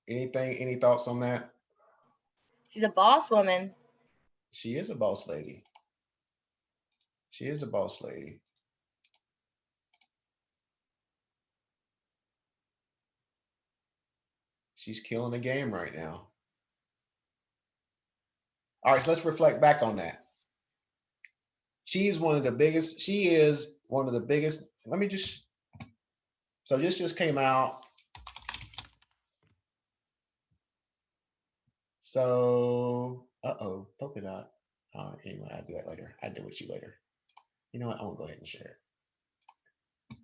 Any thoughts on that? She's a boss woman. She is a boss lady. She is a boss lady. She's killing the game right now. All right, so let's reflect back on that. She is one of the biggest. She is one of the biggest. Let me just. So this just came out. So, polka dot. Anyway, I'll do that later. I'll do it with you later. You know what? I won't go ahead and share it.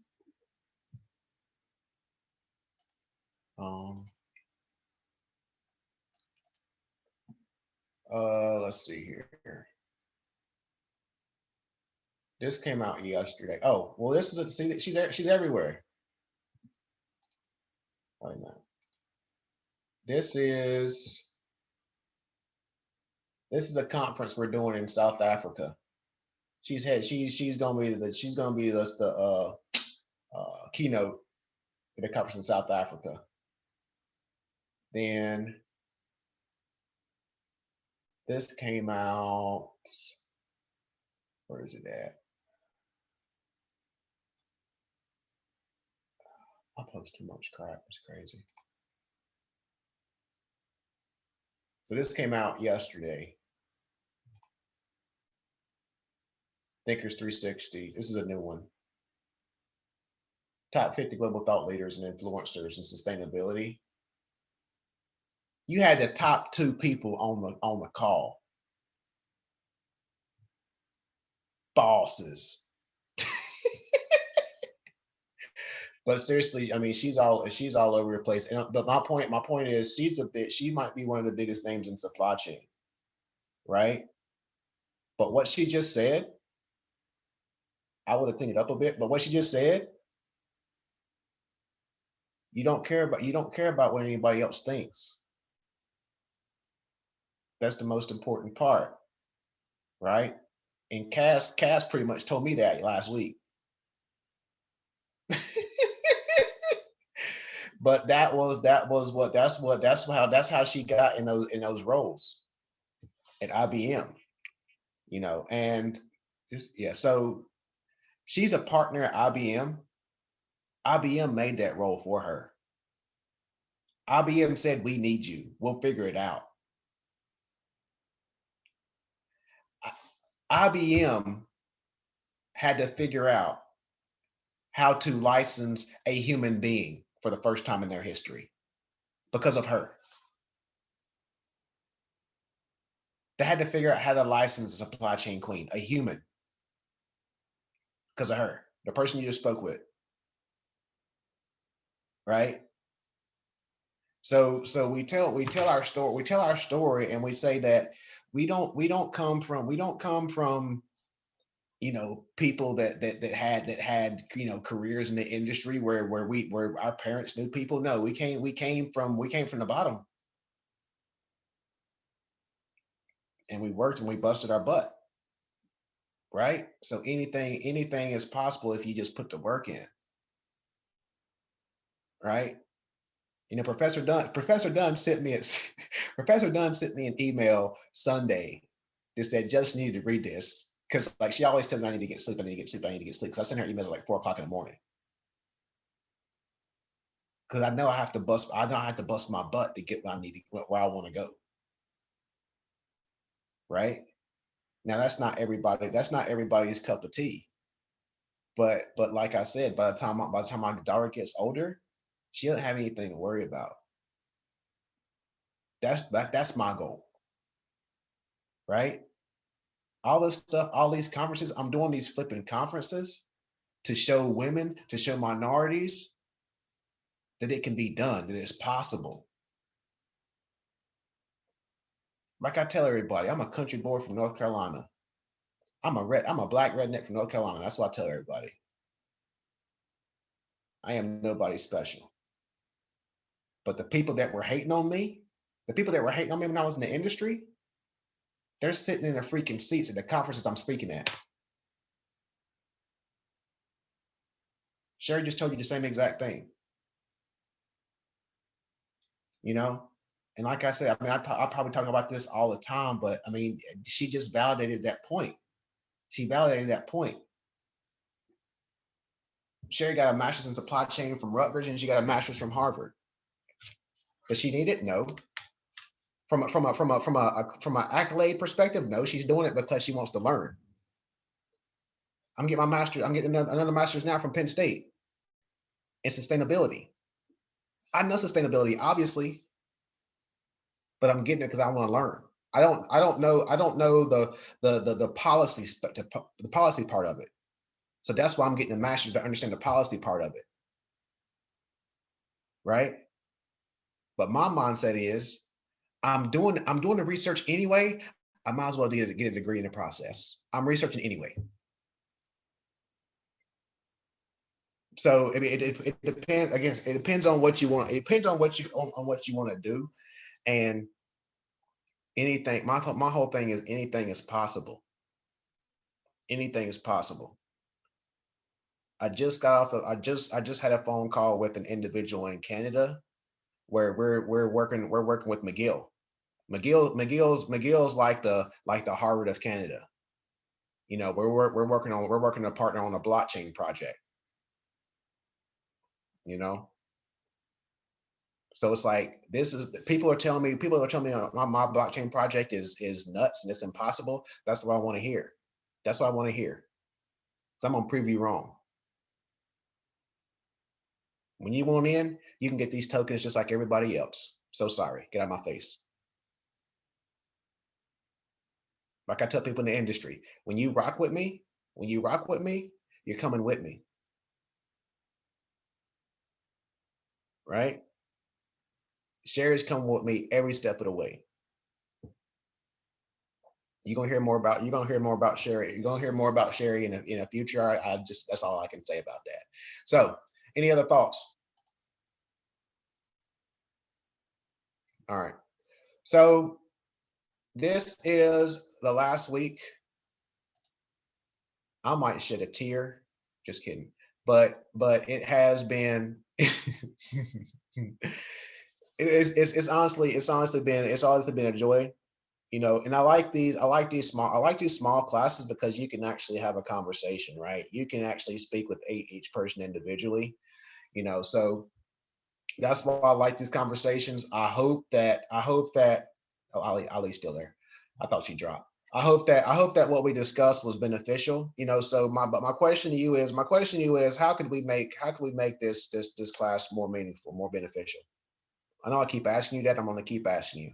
Um, let's see here. This came out yesterday. Oh, well, this is a see. She's everywhere. Wait a minute. This is this is a conference we're doing in South Africa. She's gonna be the keynote at the conference in South Africa. Then this came out. Where is it at? I post too much crap. It's crazy. So this came out yesterday. Thinkers 360. This is a new one. Top 50 global thought leaders and influencers in sustainability. You had the top two people on the call. Bosses. But seriously, I mean, she's all over the place. But my point is, she might be one of the biggest names in supply chain, right? But what she just said, I would have cleaned it up a bit. But what she just said, you don't care about what anybody else thinks. That's the most important part, right? And Cass pretty much told me that last week. But that's how she got in those roles at IBM, and yeah. So she's a partner at IBM. IBM made that role for her. IBM said, "We need you. We'll figure it out." IBM had to figure out how to license a human being for the first time in their history because of her. They had to figure out how to license a supply chain queen, a human, because of her, the person you just spoke with, right? So we tell our story, and we say that we don't come from people that had careers in the industry where our parents knew people. No, we came from the bottom, and we worked and we busted our butt, right? So anything is possible if you just put the work in, right? Professor Dunn sent me Professor Dunn sent me an email Sunday that said, "Just needed to read this," because like she always tells me I need to get sleep, I need to get sleep, I need to get sleep. Because I send her emails at like 4 o'clock in the morning. Because I know I have to bust my butt to get where I want to go. Right? Now that's not everybody's cup of tea. But like I said, by the time my daughter gets older, she doesn't have anything to worry about. That's my goal. Right? All this stuff, all these conferences, I'm doing these flipping conferences to show women, to show minorities that it can be done, that it's possible. Like I tell everybody, I'm a country boy from North Carolina. I'm a black redneck from North Carolina. That's what I tell everybody. I am nobody special. But the people that were hating on me when I was in the industry, they're sitting in their freaking seats at the conferences I'm speaking at. Sherry just told you the same exact thing. you know? And like I said, I mean, I probably talk about this all the time, but I mean, she just validated that point. She validated that point. Sherry got a master's in supply chain from Rutgers, and she got a master's from Harvard. Does she need it? No. From an accolade perspective, no. She's doing it because she wants to learn. I'm getting my master's. I'm getting another master's now from Penn State in sustainability. I know sustainability, obviously, but I'm getting it because I want to learn. I don't know the policy the policy part of it. So that's why I'm getting a master's to understand the policy part of it. Right? But my mindset is I'm doing the research anyway. I might as well get a degree in the process. I'm researching anyway. So it depends. Again, it depends on what you want. It depends on what you want to do, and anything. My whole thing is anything is possible. Anything is possible. I just got off. I just had a phone call with an individual in Canada where we're working with McGill. McGill's like the Harvard of Canada. We're working a partner on a blockchain project. You know, so it's like this is people are telling me my blockchain project is nuts and it's impossible. That's what I want to hear. That's what I want to hear. So I'm gonna prove you wrong. When you want in, you can get these tokens just like everybody else. So sorry, get out of my face. Like I tell people in the industry, when you rock with me, you're coming with me, right? Sherry's coming with me every step of the way. You're gonna hear more about Sherry. You're gonna hear more about Sherry in the future. I just that's all I can say about that. So, any other thoughts? All right. So this is the last week. I might shed a tear. Just kidding. But it has been. It's honestly been a joy. And I like these small classes because you can actually have a conversation, right? You can actually speak with each person individually. So that's why I like these conversations. I hope that oh, Ali's still there. I thought she dropped. I hope that what we discussed was beneficial. So my question to you is how could we make this class more meaningful, more beneficial? I know I keep asking you that. I'm going to keep asking you.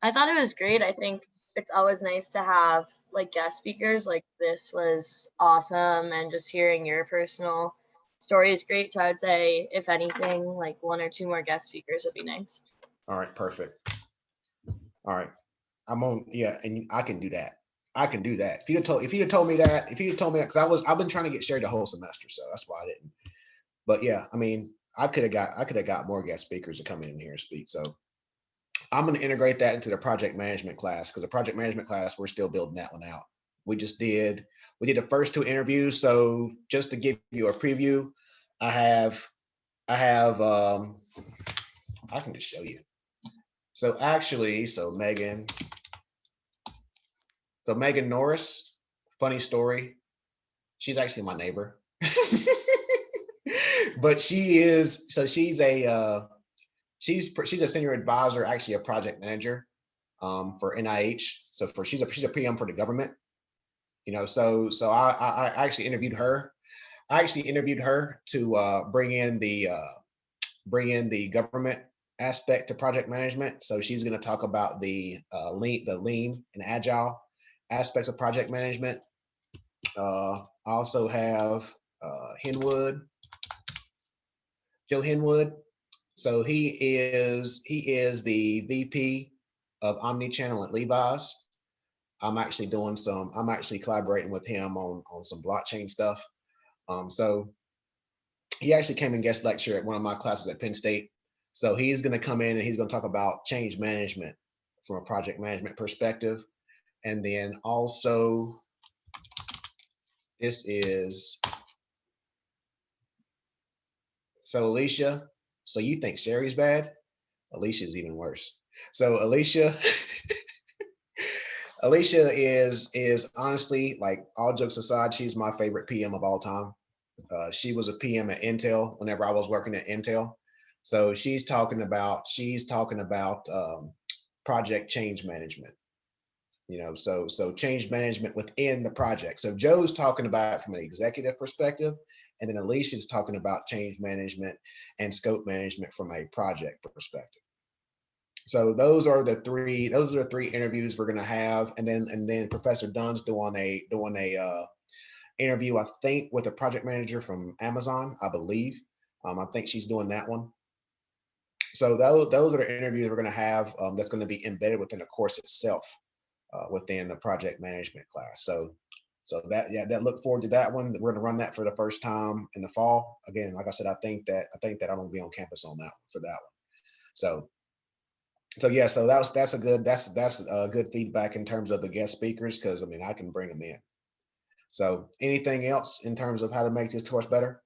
I thought it was great. I think it's always nice to have like guest speakers. Like this was awesome, and just hearing your personal story is great. So I would say, if anything, like one or two more guest speakers would be nice. All right, perfect. All right, I'm on. Yeah, and I can do that. I can do that. If you'd have told me that, because I've been trying to get shared the whole semester, so that's why I didn't. But yeah, I mean, I could have got more guest speakers to come in here and speak. So I'm going to integrate that into the project management class because the project management class we're still building that one out. We did the first two interviews. So just to give you a preview, I have I have I can just show you. So actually, Megan Norris, funny story. She's actually my neighbor. But she's a senior advisor, actually a project manager for NIH. So she's a PM for the government. So I actually interviewed her. I actually interviewed her to bring in the government aspect to project management. So she's going to talk about the lean and agile aspects of project management. I also have Henwood, Joe Henwood. So he is the VP of omnichannel at Levi's. I'm actually collaborating with him on some blockchain stuff. So he actually came and guest lecture at one of my classes at Penn State. So he's going to come in and he's going to talk about change management from a project management perspective. And then also, this is So Alicia, so you think Sherry's bad? Alicia's even worse. So Alicia, Alicia is honestly, like, all jokes aside, she's my favorite PM of all time. She was a PM at Intel whenever I was working at Intel. So she's talking about project change management. So change management within the project. So Joe's talking about it from an executive perspective, and then Alicia's talking about change management and scope management from a project perspective. So those are the three interviews we're gonna have, and then Professor Dunn's doing a interview, I think, with a project manager from Amazon, I believe. I think she's doing that one. So those are the interviews we're going to have. That's going to be embedded within the course itself, within the project management class. So that look forward to that one. We're going to run that for the first time in the fall. Again, like I said, I think that I'm going to be on campus on that one for that one. So yeah, so that's a good feedback in terms of the guest speakers, because I mean I can bring them in. So anything else in terms of how to make this course better?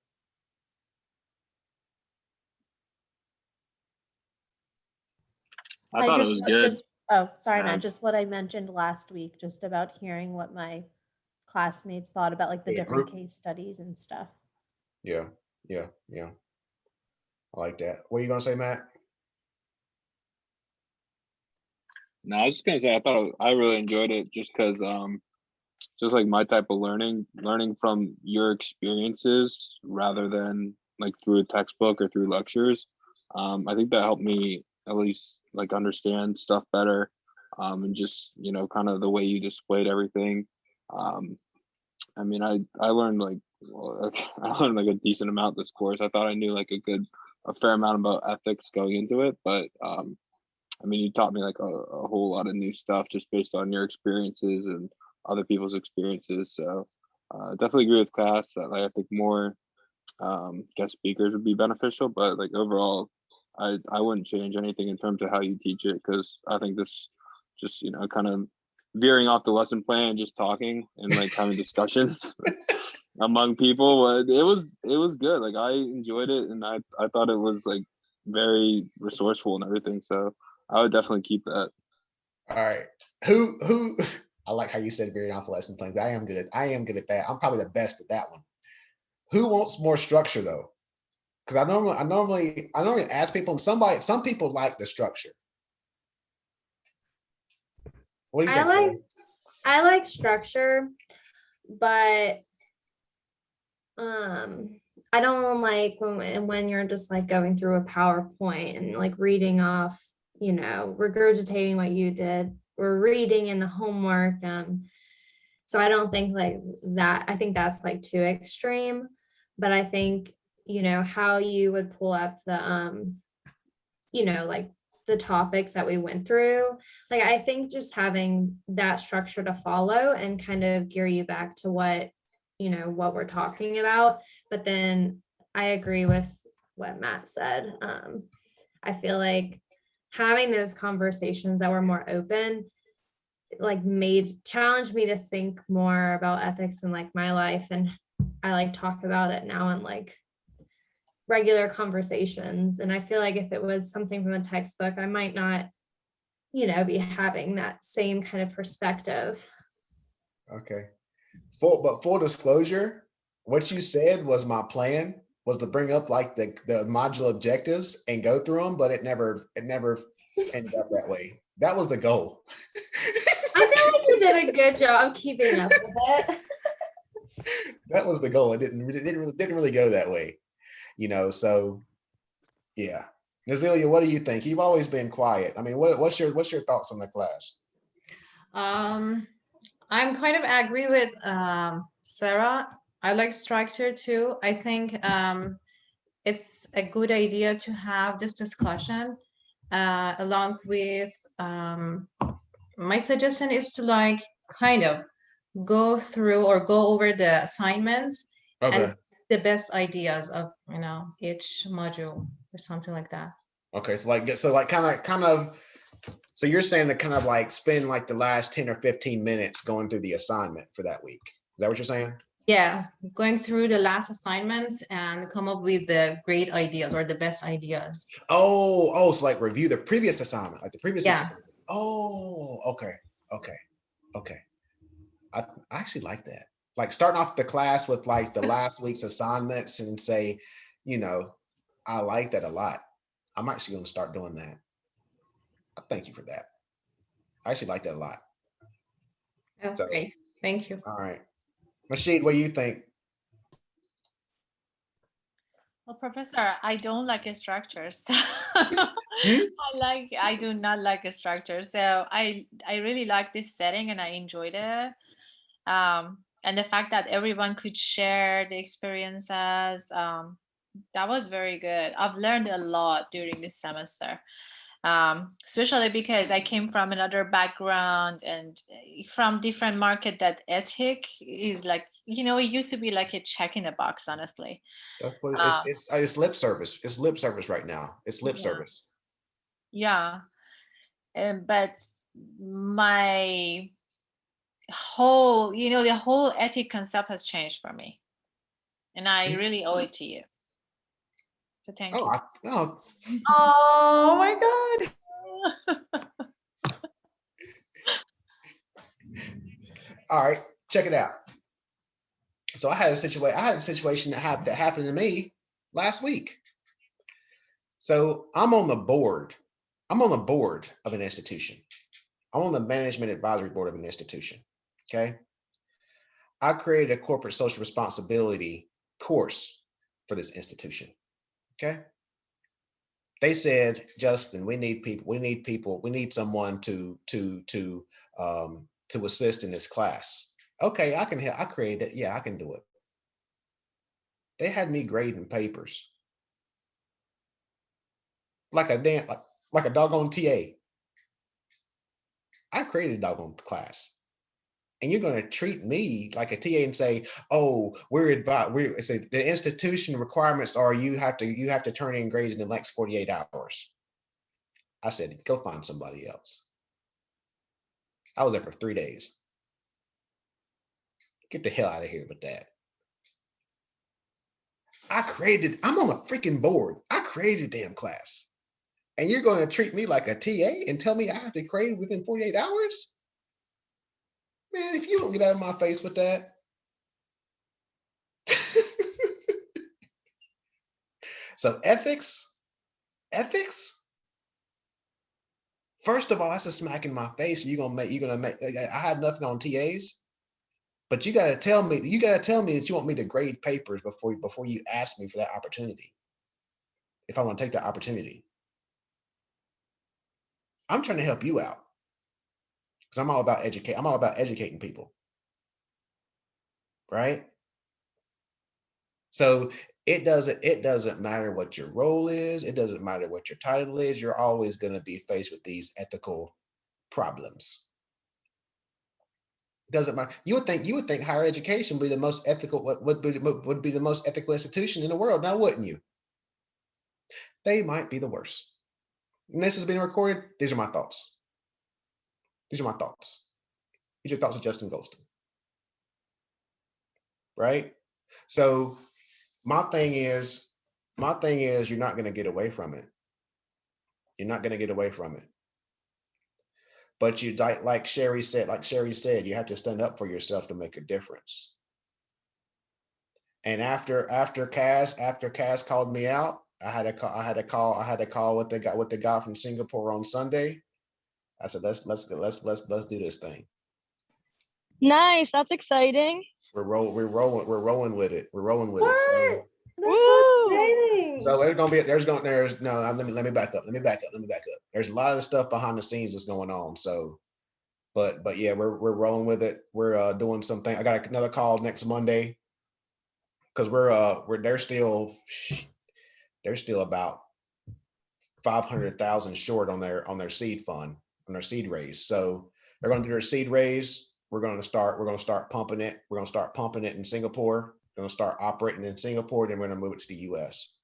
I I thought it just was good. just oh, sorry, Um, Matt. Just what I mentioned last week, just about hearing what my classmates thought about like the Yeah, different group. case studies and stuff. Yeah, yeah. I like that. What are you gonna say, Matt? No, I was just gonna say I really enjoyed it just because just like my type of learning from your experiences rather than like through a textbook or through lectures. I think that helped me at least like understand stuff better. And just kind of the way you displayed everything. Um, I mean, I learned like I learned like a decent amount this course. I thought I knew like a fair amount about ethics going into it, but I mean, you taught me like a whole lot of new stuff just based on your experiences and other people's experiences. So definitely agree with class that like I think more guest speakers would be beneficial, but like overall, I wouldn't change anything in terms of how you teach it because I think this just kind of veering off the lesson plan and just talking and like having discussions among people. It was good. Like I enjoyed it and I thought it was like very resourceful and everything. So I would definitely keep that. All right. Who I like how you said very off lesson plans. I am good at that. I'm probably the best at that one. Who wants more structure though? Because I normally ask people, and some people like the structure. What do you I think, like Sam? I like structure, but I don't like when you're just like going through a PowerPoint and like reading off, regurgitating what you did or reading in the homework. So I don't think like that. I think that's like too extreme. But I think, how you would pull up like the topics that we went through. Like I think just having that structure to follow and kind of gear you back to what we're talking about. But then I agree with what Matt said. I feel like having those conversations that were more open like challenged me to think more about ethics in like my life, and I like talk about it now in like regular conversations. And I feel like if it was something from the textbook, I might not be having that same kind of perspective. Okay. Full disclosure, what you said was my plan was to bring up like the module objectives and go through them, but it never ended up that way. That was the goal. I feel like you did a good job keeping up with it. That was the goal. It didn't really go that way, So yeah. Nazelia, what do you think? You've always been quiet. I mean, what's your thoughts on the class? Um, I'm kind of agree with Sarah. I like structure too. I think it's a good idea to have this discussion along with my suggestion is to like kind of go through or go over the assignments Okay. and the best ideas of each module or something like that. Okay. So so you're saying to kind of like spend like the last 10 or 15 minutes going through the assignment for that week. Is that what you're saying? Yeah, going through the last assignments and come up with the great ideas or the best ideas. Oh, so like review the previous assignment, like the previous week's Yeah. assignment. Oh, okay. I actually like that. Like starting off the class with like the last week's assignments and say, you know, I like that a lot. I'm actually going to start doing that. I thank you for that. I actually like that a lot. Oh, So, great. Thank you. all right. Rashid, what do you think? Well, Professor, I don't like structures. Hmm? I do not like a structure. So I really like this setting and I enjoyed it. And the fact that everyone could share the experiences, that was very good. I've learned a lot during this semester, especially because I came from another background and from different market. That ethic is like, it used to be like a check in a box, honestly. That's what Um, it's lip service. It's lip service right now. It's lip yeah, service. yeah. But my whole, the whole ethic concept has changed for me, and I really owe it to you. So thank you. Oh, Oh my God. all right. Check it out. So I had a situation that happened to me last week. So I'm on the board. I'm on the board of an institution. I'm on the management advisory board of an institution. Okay. I created a corporate social responsibility course for this institution. Okay. They said, Justin, we need people, we need someone to assist in this class. Okay, I can help. I created it. Yeah, I can do it. They had me grading papers like a damn like a doggone TA. I created a doggone class. And you're going to treat me like a TA and say, "Oh, we're say the institution requirements are you have to turn in grades in the next 48 hours." I said, "Go find somebody else." I was there for 3 days. Get the hell out of here with that. I'm on a freaking board. I created a damn class. And you're going to treat me like a TA and tell me I have to grade within 48 hours? Man, if you don't get out of my face with that. So ethics. First of all, that's a smack in my face. You're gonna make I have nothing on TAs, but you gotta tell me that you want me to grade papers before you ask me for that opportunity. If I want to take that opportunity. I'm trying to help you out. Because I'm all about educating people. Right? So it doesn't matter what your role is, it doesn't matter what your title is, you're always going to be faced with these ethical problems. Doesn't matter. You would think higher education would be the most ethical, would be the most ethical institution in the world, now wouldn't you? They might be the worst. And this is being recorded. These are my thoughts. These are my thoughts. These are thoughts of Justin Golston. Right? So my thing is you're not going to get away from it. You're not going to get away from it. But you like Sherry said, you have to stand up for yourself to make a difference. And after Cass called me out, I had a call with the guy from Singapore on Sunday. I said, let's do this thing. Nice. That's exciting. We're rolling with it. We're rolling with What? it. That's so Woo! exciting. So let me back up. There's a lot of stuff behind the scenes that's going on. So, but yeah, we're rolling with it. We're doing something. I got another call next Monday because they're still about 500,000 short on their seed fund, on their seed raise. So they're going to do their seed raise. We're going to start pumping it. We're going to start pumping it in Singapore. We're going to start operating in Singapore. Then we're going to move it to the US.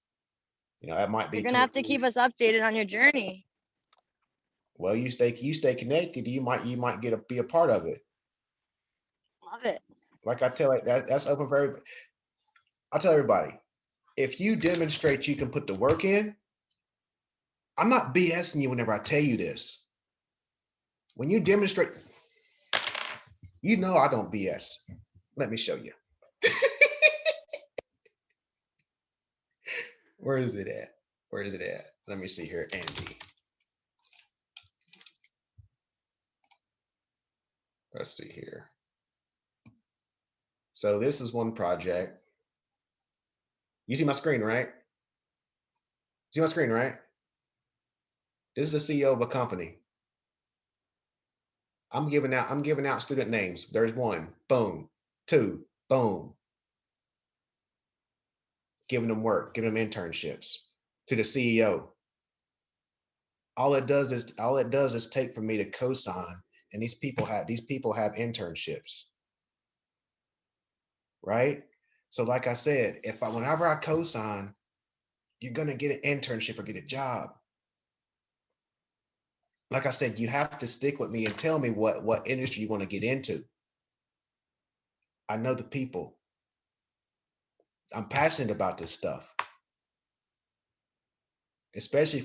That might be. You're gonna have to keep us updated on your journey. Well, you stay connected. You might be a part of it. Love it. Like I tell it, that's open for everybody. I tell everybody, if you demonstrate you can put the work in, I'm not BSing you whenever I tell you this. When you demonstrate, you know I don't BS. Let me show you. Where is it at? Where is it at? Let me see here, Andy. Let's see here. So this is one project. You see my screen, right? See my screen, right? This is the CEO of a company. I'm giving out student names. There's one, boom, two, boom. Giving them work, giving them internships to the CEO. All it does is take for me to co-sign, and these people have internships, right? So like I said, whenever I co-sign, you're gonna get an internship or get a job. Like I said, you have to stick with me and tell me what industry you want to get into. I know the people. I'm passionate about this stuff, especially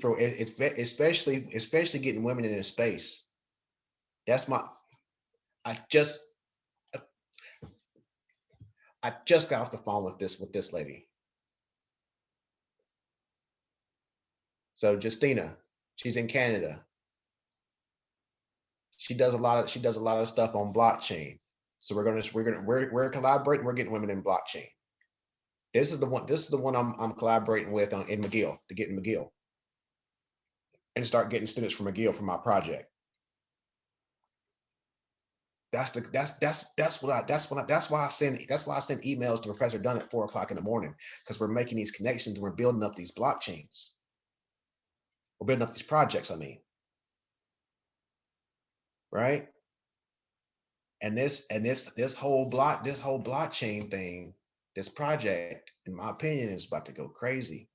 getting women in this space. That's my. I just got off the phone with this lady. So Justina, she's in Canada. She does a lot of stuff on blockchain. So we're collaborating. We're getting women in blockchain. This is the one I'm collaborating with in McGill to get in McGill and start getting students from McGill for my project. That's why I send emails to Professor Dunn at 4:00 in the morning, because we're making these connections and we're building up these blockchains. We're building up these projects, I mean. Right? And this whole blockchain thing, this project, in my opinion, is about to go crazy.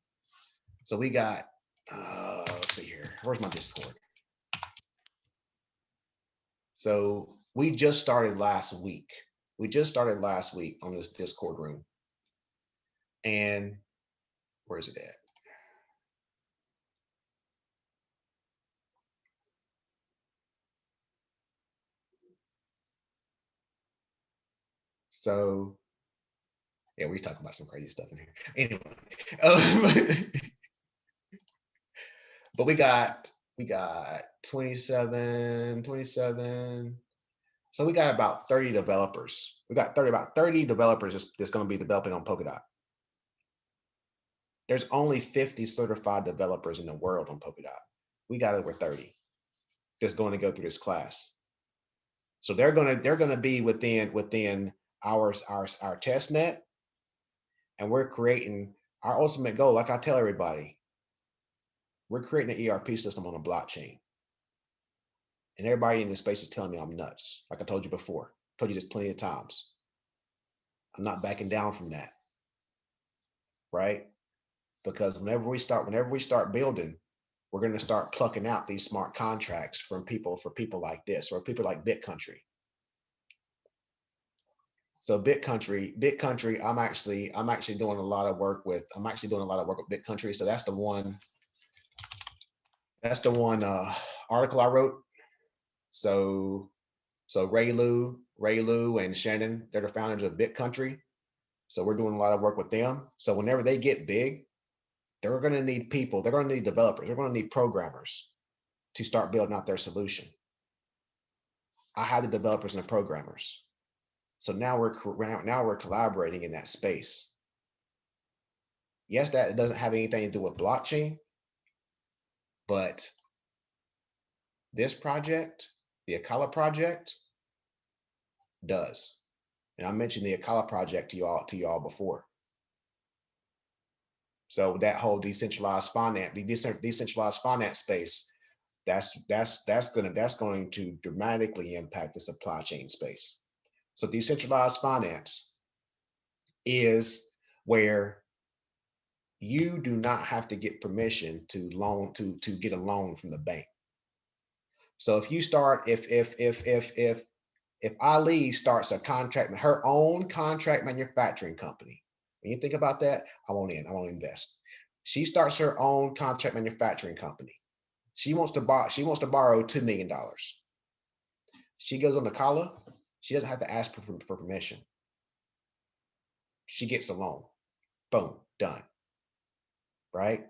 So we got let's see here. Where's my Discord? So we just started last week. On this Discord room. And where is it at? So yeah, we're talking about some crazy stuff in here. Anyway, but we got 27. So we got about 30 developers. We got about 30 developers that's going to be developing on Polkadot. There's only 50 certified developers in the world on Polkadot. We got over 30 that's going to go through this class. So they're going to be within our test net, and we're creating our ultimate goal. Like I tell everybody, we're creating an ERP system on a blockchain. And everybody in this space is telling me I'm nuts. Like I told you before, told you this plenty of times. I'm not backing down from that, right? Because whenever we start building, we're going to start plucking out these smart contracts for people like this, or people like BitCountry. So BitCountry, I'm actually doing a lot of work with BitCountry. So that's the one article I wrote. So Raylu and Shannon, they're the founders of BitCountry. So we're doing a lot of work with them. So whenever they get big, they're going to need people. They're going to need developers. They're going to need programmers to start building out their solution. I have the developers and the programmers. So now we're collaborating in that space. Yes, that doesn't have anything to do with blockchain, but this project, the Akala project, does. And I mentioned the Akala project to y'all before. So that whole decentralized finance, the decentralized finance space, that's going to dramatically impact the supply chain space. So decentralized finance is where you do not have to get permission to get a loan from the bank. So if If Ali starts her own contract manufacturing company, when you think about that, I want to invest. She starts her own contract manufacturing company. She wants to borrow $2 million. She goes on the Kala. She doesn't have to ask for permission. She gets a loan. Boom, done. Right?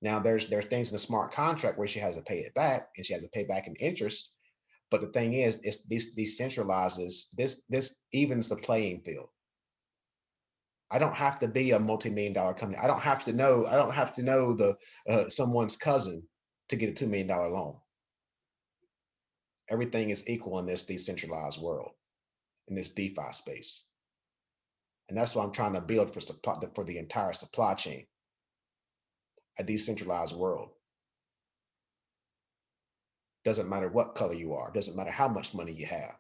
Now there's things in the smart contract where she has to pay it back, and she has to pay back in interest. But the thing is, this decentralizes, this evens the playing field. I don't have to be a multi-million-dollar company. I don't have to know the someone's cousin to get a $2 million loan. Everything is equal in this decentralized world, in this DeFi space. And that's what I'm trying to build for the entire supply chain, a decentralized world. Doesn't matter what color you are, doesn't matter how much money you have,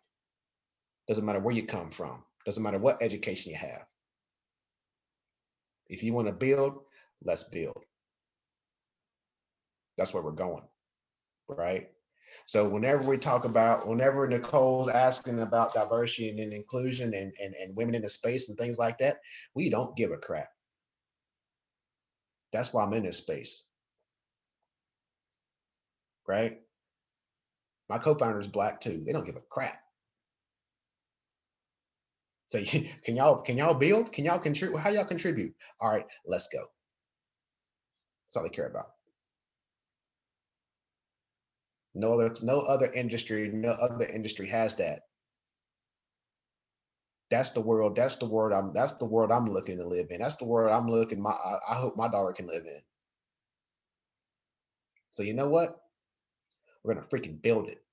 doesn't matter where you come from, doesn't matter what education you have. If you want to build, let's build. That's where we're going, right? So whenever Nicole's asking about diversity and inclusion and women in the space and things like that, we don't give a crap. That's why I'm in this space, right? My co-founder is Black too. They don't give a crap. So can y'all build? Can y'all contribute? How y'all contribute? All right, let's go. That's all they care about. No other industry has that. That's the world I'm looking to live in. That's the world I hope my daughter can live in. So you know what? We're gonna freaking build it.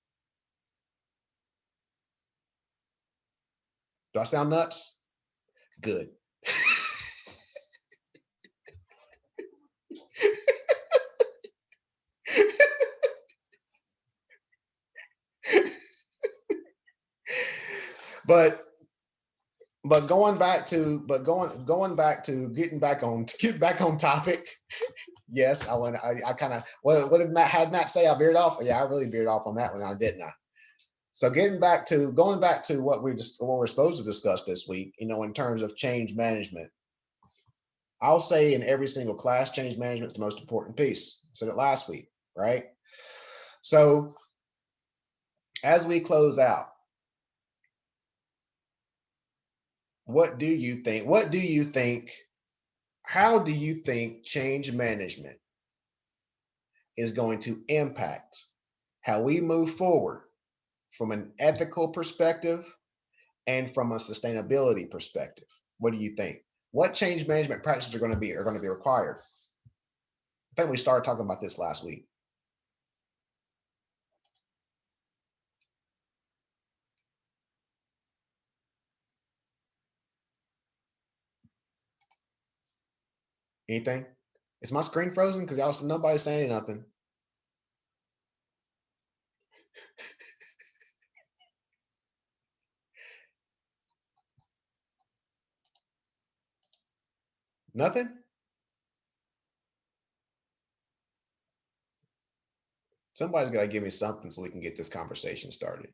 Do I sound nuts? Good. But going back to getting back on topic. Yes, I kind of, what did Matt say? I veered off. Yeah, I really veered off on that one, didn't I? So going back to what we're supposed to discuss this week, in terms of change management. I'll say in every single class, change management is the most important piece. I said it last week, right? So as we close out, what do you think? How do you think change management is going to impact how we move forward from an ethical perspective and from a sustainability perspective? What do you think? What change management practices are going to be required? I think we started talking about this last week. Anything? Is my screen frozen? Because y'all, nobody's saying nothing. Nothing? Somebody's got to give me something so we can get this conversation started.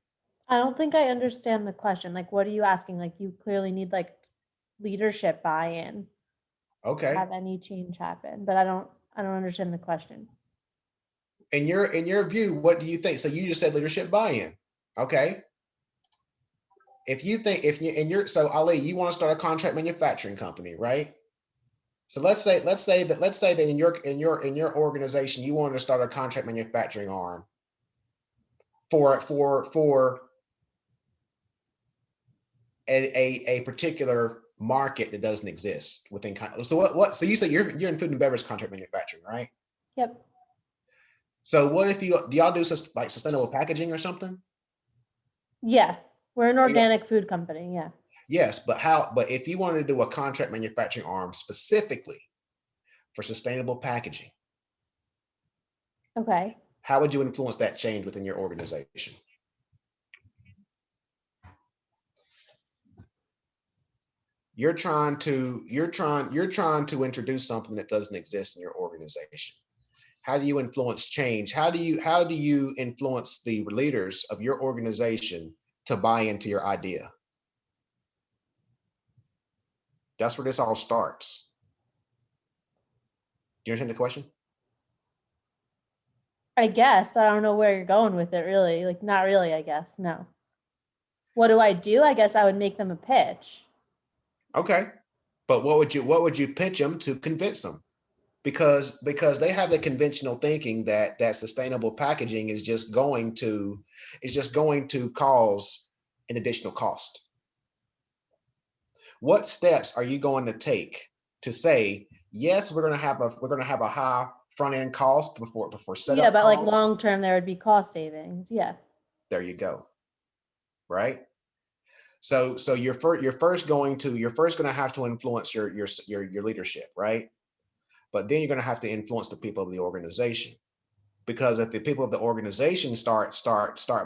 I don't think I understand the question. Like, what are you asking? Like, you clearly need like leadership buy-in Okay. to have any change happen, but I don't understand the question. In your view, what do you think? So you just said leadership buy-in. Okay. So Ali, you want to start a contract manufacturing company, right? So let's say that in your organization, you want to start a contract manufacturing arm for a particular market that doesn't exist within. So you say you're in food and beverage contract manufacturing, right? Yep. So what if do y'all do like sustainable packaging or something? Yeah, we're an organic food company. Yeah. Yes, but if you wanted to do a contract manufacturing arm specifically for sustainable packaging, okay, how would you influence that change within your organization? You're trying to introduce something that doesn't exist in your organization. How do you influence change? How do you influence the leaders of your organization to buy into your idea? That's where this all starts. Do you understand the question? I guess, but I don't know where you're going with it really. Like, not really, I guess. No. What do? I guess I would make them a pitch. Okay. But what would you pitch them to convince them? Because they have the conventional thinking that sustainable packaging is just going to cause an additional cost. What steps are you going to take to say, yes, we're going to have a high front end cost before setup? Yeah, but like cost. long term, there would be cost savings. Yeah. There you go. Right. So you're first going to have to influence your leadership, right? But then you're going to have to influence the people of the organization, because if the people of the organization start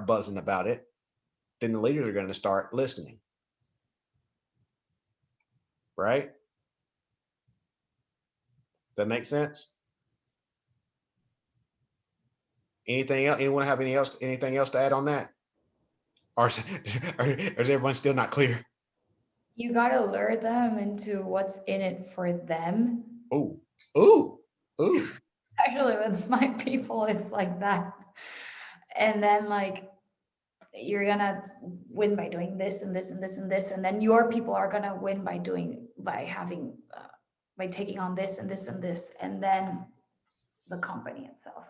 buzzing about it, then the leaders are going to start listening, right? Does that make sense? Anything else? Anyone have anything else to add on that? Or is everyone still not clear? You gotta lure them into what's in it for them. Ooh, ooh, ooh. Actually, with my people, it's like that. And then like you're gonna win by doing this and this and this and this, and then your people are gonna win by taking on this and this and this, and then the company itself.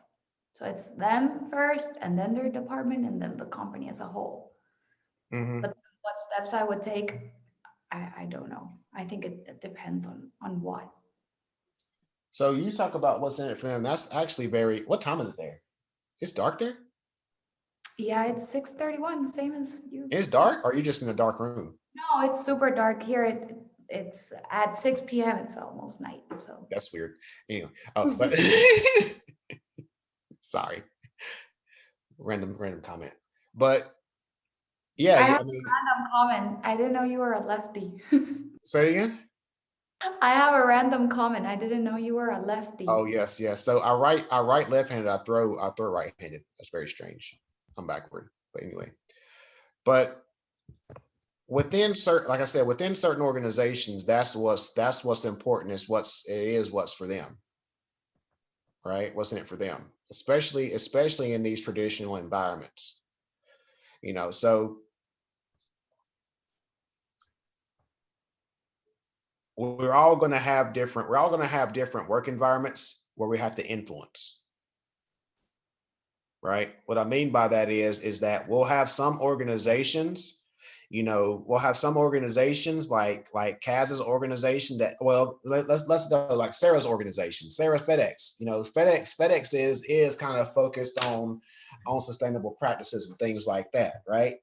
So it's them first, and then their department, and then the company as a whole. Mhm. But what steps I would take, I don't know. I think it depends on what. So you talk about what's in it for them. That's actually very. What time is it there? It's dark there. Yeah, it's 6:31, same as you. It's dark, or are you just in a dark room? No, it's super dark here. It's at 6 p.m. It's almost night. So That's weird. Anyway, but sorry, random comment. But yeah, I have I mean, a random comment. I didn't know you were a lefty. say it again. I have a random comment. I didn't know you were a lefty. Oh yes, yes. So I write left-handed. I throw right-handed. That's very strange. I'm backward, but anyway. But within certain, like I said, within certain organizations, that's what's important. Is what's for them, right? What's in it for them, especially in these traditional environments. So we're all going to have different work environments where we have to influence, right? What I mean by that is that we'll have some organizations, like Kaz's organization that, well, let's go like Sarah's organization, Sarah's FedEx. FedEx is kind of focused on sustainable practices and things like that, right?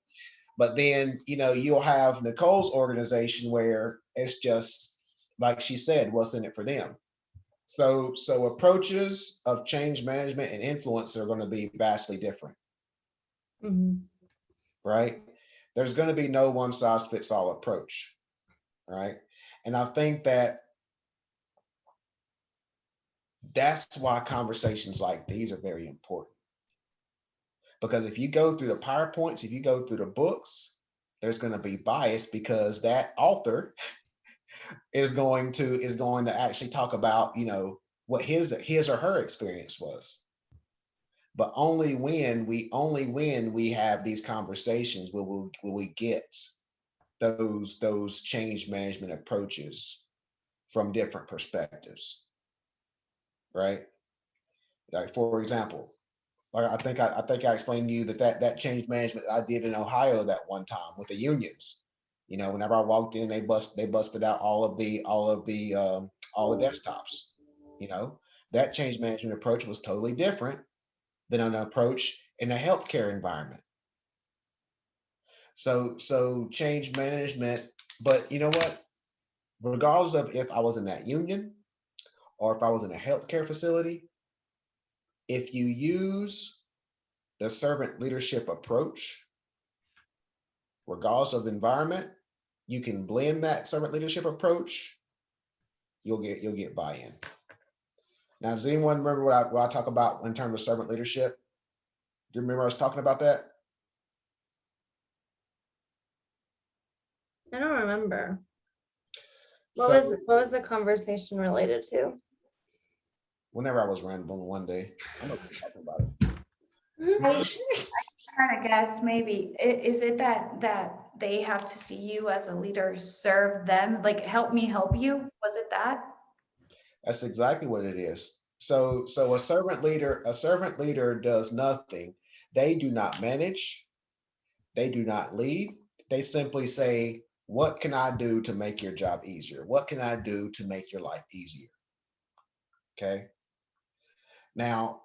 But then, you'll have Nicole's organization where it's just, like she said, what's in it for them. So approaches of change management and influence are going to be vastly different, right? There's going to be no one size fits all approach, right? And I think that's why conversations like these are very important. Because if you go through the PowerPoints, if you go through the books, there's going to be bias, because that author is going to actually talk about, what his or her experience was. But only when we have these conversations will we get those change management approaches from different perspectives, right? Like, for example, like I think I explained to you that change management I did in Ohio that one time with the unions. Whenever I walked in, they busted out all the desktops. That change management approach was totally different than an approach in a healthcare environment. So change management, but you know what? Regardless of if I was in that union or if I was in a healthcare facility, if you use the servant leadership approach, regardless of environment, you can blend that servant leadership approach. You'll get buy-in. Now, does anyone remember what I talk about in terms of servant leadership? Do you remember I was talking about that? I don't remember. So What was the conversation related to? whenever I was rambling one day, I'm not talking about it. Trying to guess, maybe, is it that they have to see you as a leader, serve them, like, help me help you? Was it that? That's exactly what it is. So a servant leader does nothing. They do not manage, they do not lead. They simply say, what can I do to make your job easier? What can I do to make your life easier? Okay. Now,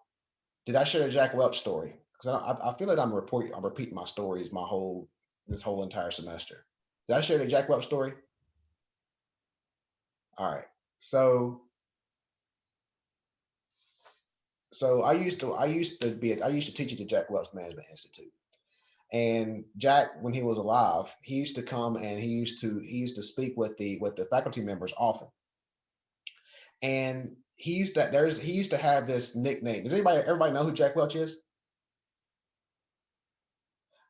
did I share the Jack Welch story? Because I feel like I'm repeating my stories this whole entire semester. Did I share the Jack Welch story? All right. So I used to teach at the Jack Welch Management Institute. And Jack, when he was alive, he used to come and he used to speak with the faculty members often. And he used to have this nickname. Does everybody know who Jack Welch is?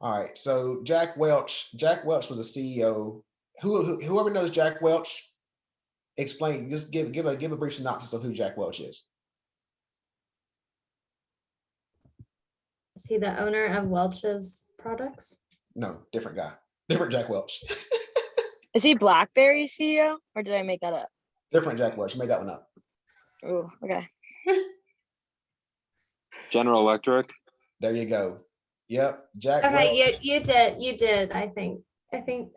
All right. So Jack Welch was a CEO. Whoever knows Jack Welch, explain, just give a brief synopsis of who Jack Welch is. Is he the owner of Welch's products? No, different guy. Different Jack Welch. Is he BlackBerry CEO or did I make that up? Different Jack Welch. Made that one up. Oh, okay. General Electric. There you go. Yep. Jack Okay, Welch. you did, I think,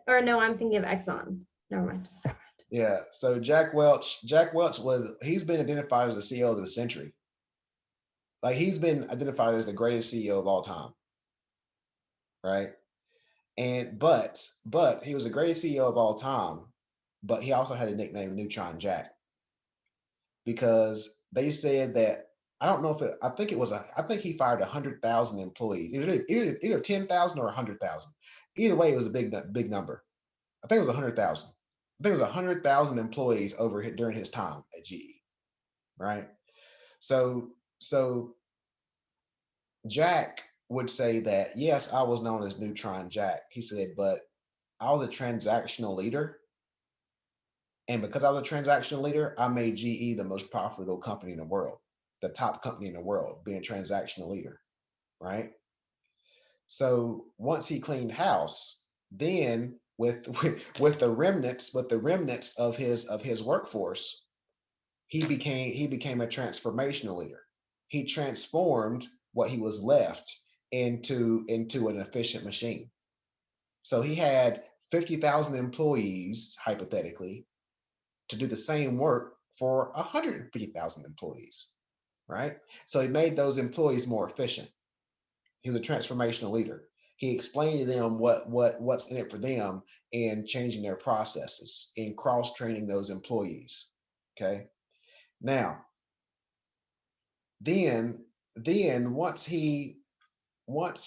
or no, I'm thinking of Exxon. Never mind. Yeah. So Jack Welch he's been identified as the CEO of the century. Like he's been identified as the greatest CEO of all time. Right. And but he was the greatest CEO of all time, but he also had a nickname Neutron Jack. Because they said that I think he fired 100,000 employees, either 10,000 or 100,000. Either way, it was a big number. I think it was 100,000. I think it was 100,000 employees during his time at GE, right? So Jack would say that, yes, I was known as Neutron Jack. He said, but I was a transactional leader. And because I was a transactional leader, I made GE the most profitable company in the world, the top company in the world, being a transactional leader, right? So once he cleaned house, then with the remnants of his workforce, he became a transformational leader. He transformed what he was left into an efficient machine. So he had 50,000 employees, hypothetically, to do the same work for 150,000 employees, right? So he made those employees more efficient. He was a transformational leader. He explained to them what's in it for them in changing their processes, in cross-training those employees. Okay. Now, then once he left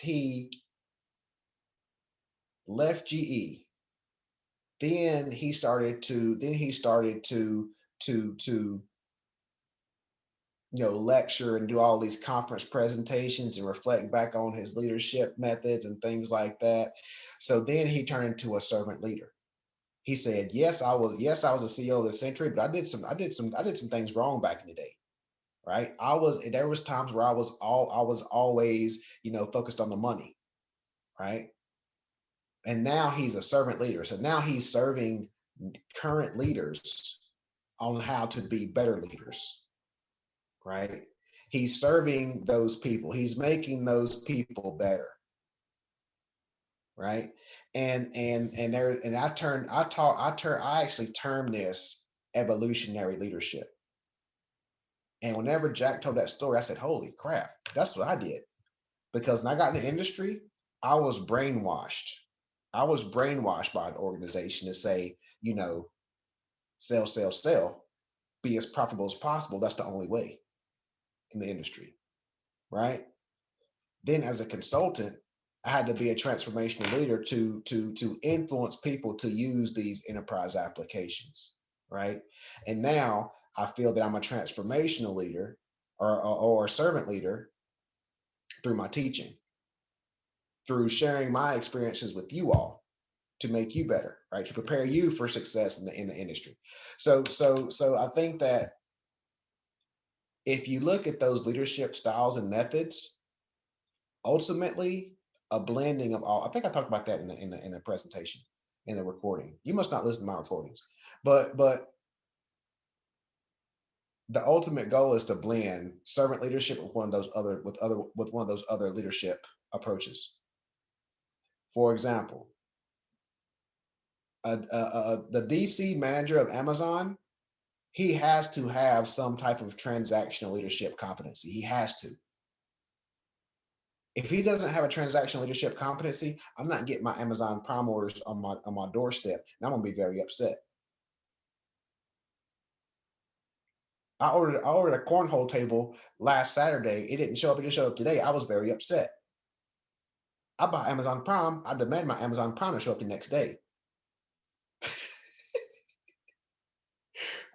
GE, then he started to lecture and do all these conference presentations and reflect back on his leadership methods and things like that. So then he turned into a servant leader. He said, yes, I was a CEO of the century, but I did some things wrong back in the day. Right. There was times where I was always, focused on the money. Right. And now he's a servant leader. So now he's serving current leaders on how to be better leaders. Right. He's serving those people. He's making those people better. Right. And I actually term this evolutionary leadership. And whenever Jack told that story, I said, holy crap, that's what I did. Because when I got in the industry, I was brainwashed. I was brainwashed by an organization to say, sell, be as profitable as possible. That's the only way in the industry, right? Then as a consultant, I had to be a transformational leader to influence people to use these enterprise applications, right? And now I feel that I'm a transformational leader or a servant leader through my teaching, through sharing my experiences with you all, to make you better, right? To prepare you for success in the industry. So I think that if you look at those leadership styles and methods, ultimately a blending of all. I think I talked about that in the presentation, in the recording. You must not listen to my recordings, but the ultimate goal is to blend servant leadership with one of those other with one of those other leadership approaches. For example, the DC manager of Amazon, he has to have some type of transactional leadership competency. He has to. If he doesn't have a transactional leadership competency, I'm not getting my Amazon Prime orders on my doorstep, and I'm gonna be very upset. I ordered a cornhole table last Saturday. It didn't show up. It just showed up today. I was very upset. I buy Amazon Prime. I demand my Amazon Prime to show up the next day.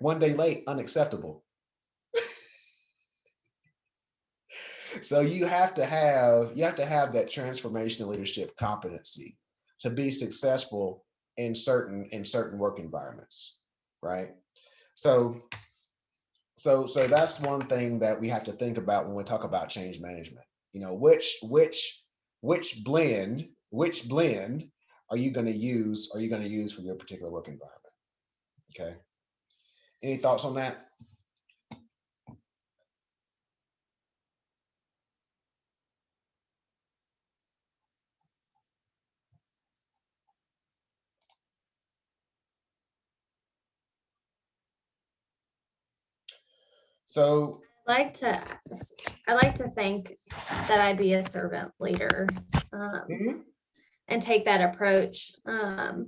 One day late, unacceptable. So you have to have that transformational leadership competency to be successful in certain work environments, right? So that's one thing that we have to think about when we talk about change management. You know, which blend are you going to use for your particular work environment? Okay. Any thoughts on that? So I like to think that I'd be a servant leader, and take that approach. The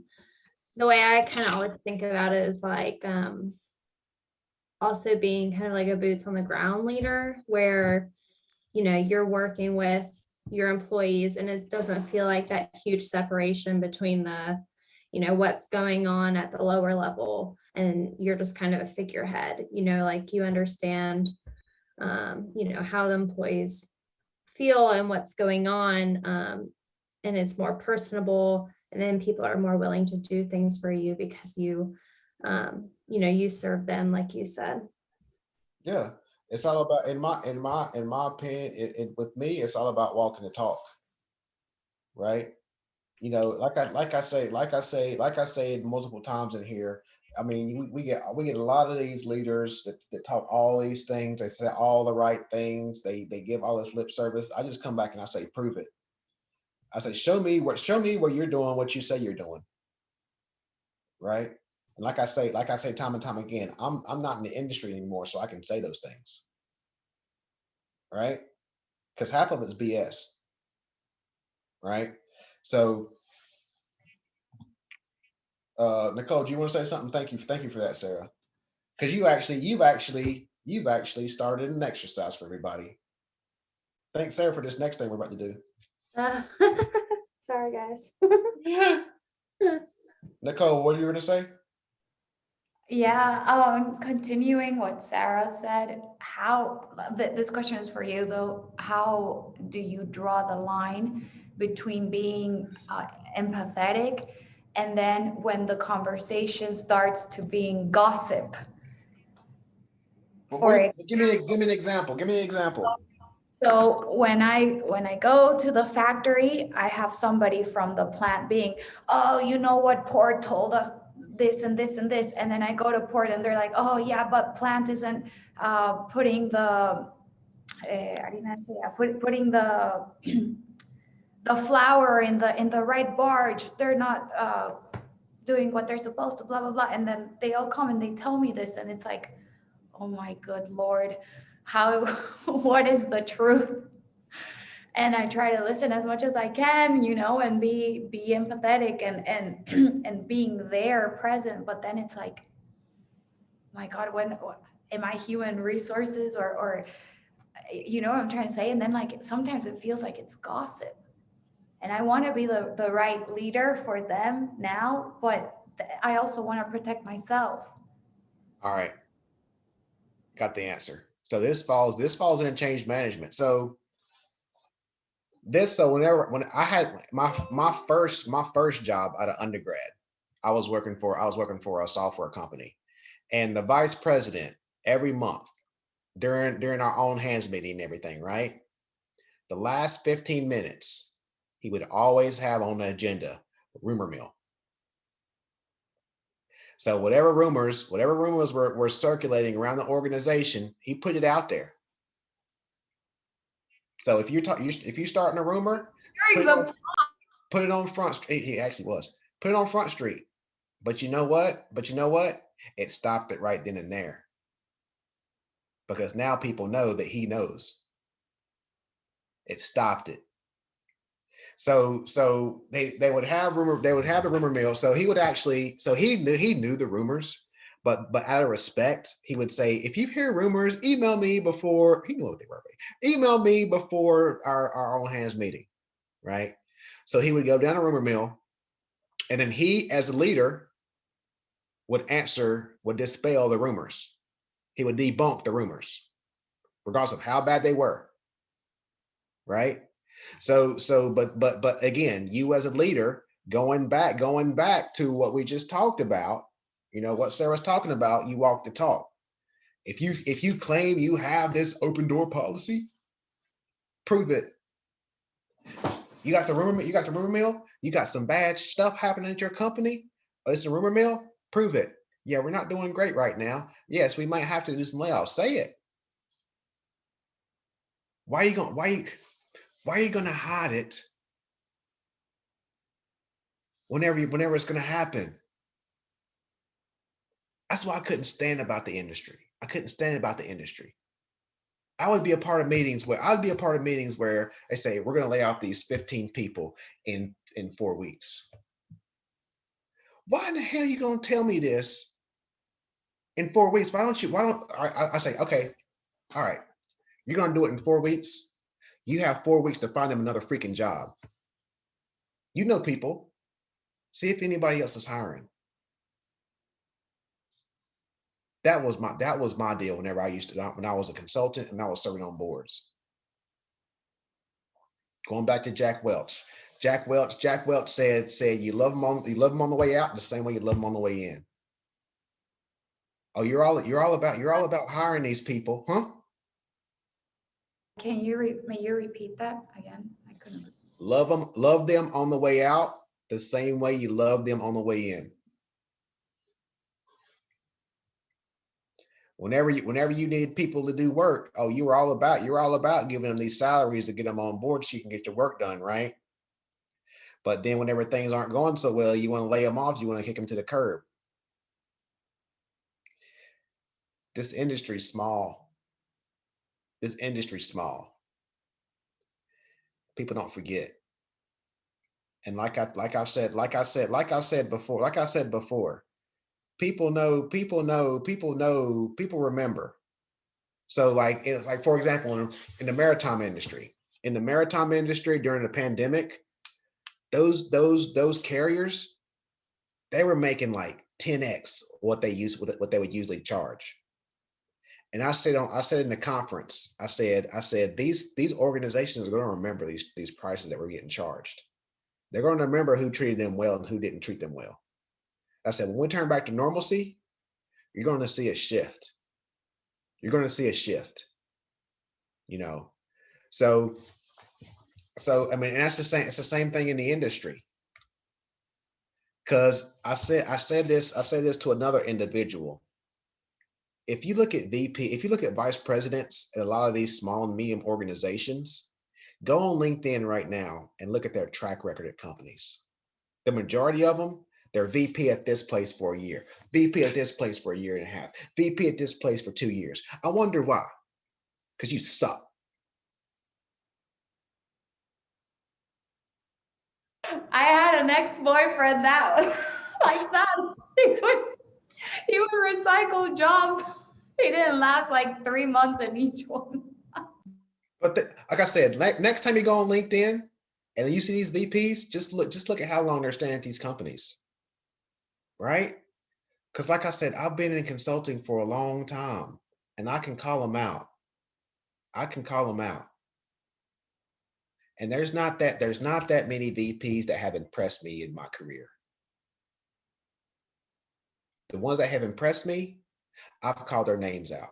way I kind of always think about it is like also being kind of like a boots on the ground leader, where you're working with your employees and it doesn't feel like that huge separation between the what's going on at the lower level, and you're just kind of a figurehead. Like you understand how the employees feel and what's going on, and it's more personable, and then people are more willing to do things for you because you serve them, like you said. Yeah, it's all about, in my opinion, with me, it's all about walking the talk, right? Like I say multiple times in here. I mean, we get a lot of these leaders that talk all these things. They say all the right things. They give all this lip service. I just come back and I say, prove it. I say, show me where you're doing what you say you're doing, right? And like I say time and time again, I'm not in the industry anymore, so I can say those things, right? Because half of it's BS, right? So, Nicole, do you want to say something? Thank you for that, Sarah. Because you've actually started an exercise for everybody. Thanks, Sarah, for this next thing we're about to do. Sorry, guys. Nicole, what are you going to say? Yeah, continuing what Sarah said, this question is for you though. How do you draw the line between being empathetic and then when the conversation starts to being gossip? Give me an example. Give me an example. So when I go to the factory, I have somebody from the plant being, oh, you know what, Port told us this and this and this, and then I go to Port and they're like, oh yeah, but plant isn't putting the putting the the flour in the right barge. They're not doing what they're supposed to, blah blah blah. And then they all come and they tell me this, and it's like, oh my good Lord, what is the truth? And I try to listen as much as I can, and be empathetic and and being there present. But then it's like, my God, when am I human resources or what I'm trying to say? And then like sometimes it feels like it's gossip. And I want to be the right leader for them now, but I also want to protect myself. All right. Got the answer. So this falls in change management. So So when I had my first job out of undergrad, I was working for a software company, and the vice president every month during our own hands meeting and everything, right? The last 15 minutes, he would always have on the agenda rumor mill. So whatever rumors were circulating around the organization, he put it out there. So if you're starting a rumor, put it on Front Street. He actually was. Put it on Front Street. But you know what? It stopped it right then and there. Because now people know that he knows. It stopped it. So they would have the rumor mill. So he knew the rumors, but out of respect, he would say, if you hear rumors, email me before. He knew what they were. Email me before our all hands meeting, right? So he would go down a rumor mill, and then he, as a leader, would dispel the rumors. He would debunk the rumors, regardless of how bad they were, right? But again, you as a leader, going back to what we just talked about, what Sarah's talking about, you walk the talk. If you claim you have this open door policy, prove it. You got the rumor mill, you got some bad stuff happening at your company, it's a rumor mill, prove it. Yeah, we're not doing great right now. Yes, we might have to do some layoffs. Say it. Why are you gonna hide it whenever it's gonna happen? That's why I couldn't stand about the industry. I would be a part of meetings where they say we're gonna lay off these 15 people in 4 weeks. Why in the hell are you gonna tell me this in 4 weeks? I say, okay, all right, you're gonna do it in 4 weeks. You have 4 weeks to find them another freaking job. You know people. See if anybody else is hiring. That was my deal when I was a consultant and I was serving on boards. Going back to Jack Welch. Jack Welch said you love them on the way out the same way you love them on the way in. Oh, you're all about hiring these people, huh? May you repeat that again? I couldn't listen. Love them on the way out the same way you love them on the way in. Whenever you need people to do work, oh, you're all about giving them these salaries to get them on board so you can get your work done, right? But then whenever things aren't going so well, you want to lay them off, you want to kick them to the curb. This industry's small. People don't forget. And like I said before, people remember. So like for example, in the maritime industry during the pandemic, those carriers, they were making like 10x what they would usually charge. And I said in the conference, I said these organizations are going to remember these prices that we're getting charged. They're going to remember who treated them well and who didn't treat them well. I said, when we turn back to normalcy, you're going to see a shift. So I mean, and that's the same. It's the same thing in the industry. Because I said this to another individual. If you look at vice presidents at a lot of these small and medium organizations, go on LinkedIn right now and look at their track record at companies. The majority of them, they're VP at this place for a year, VP at this place for a year and a half, VP at this place for 2 years. I wonder why. Because you suck. I had an ex-boyfriend that was like that. He would recycle jobs. He didn't last like 3 months in each one. But like I said, next time you go on LinkedIn and you see these VPs, just look at how long they're staying at these companies, right? Because like I said, I've been in consulting for a long time, and I can call them out. And there's not that many VPs that have impressed me in my career. The ones that have impressed me, I've called their names out.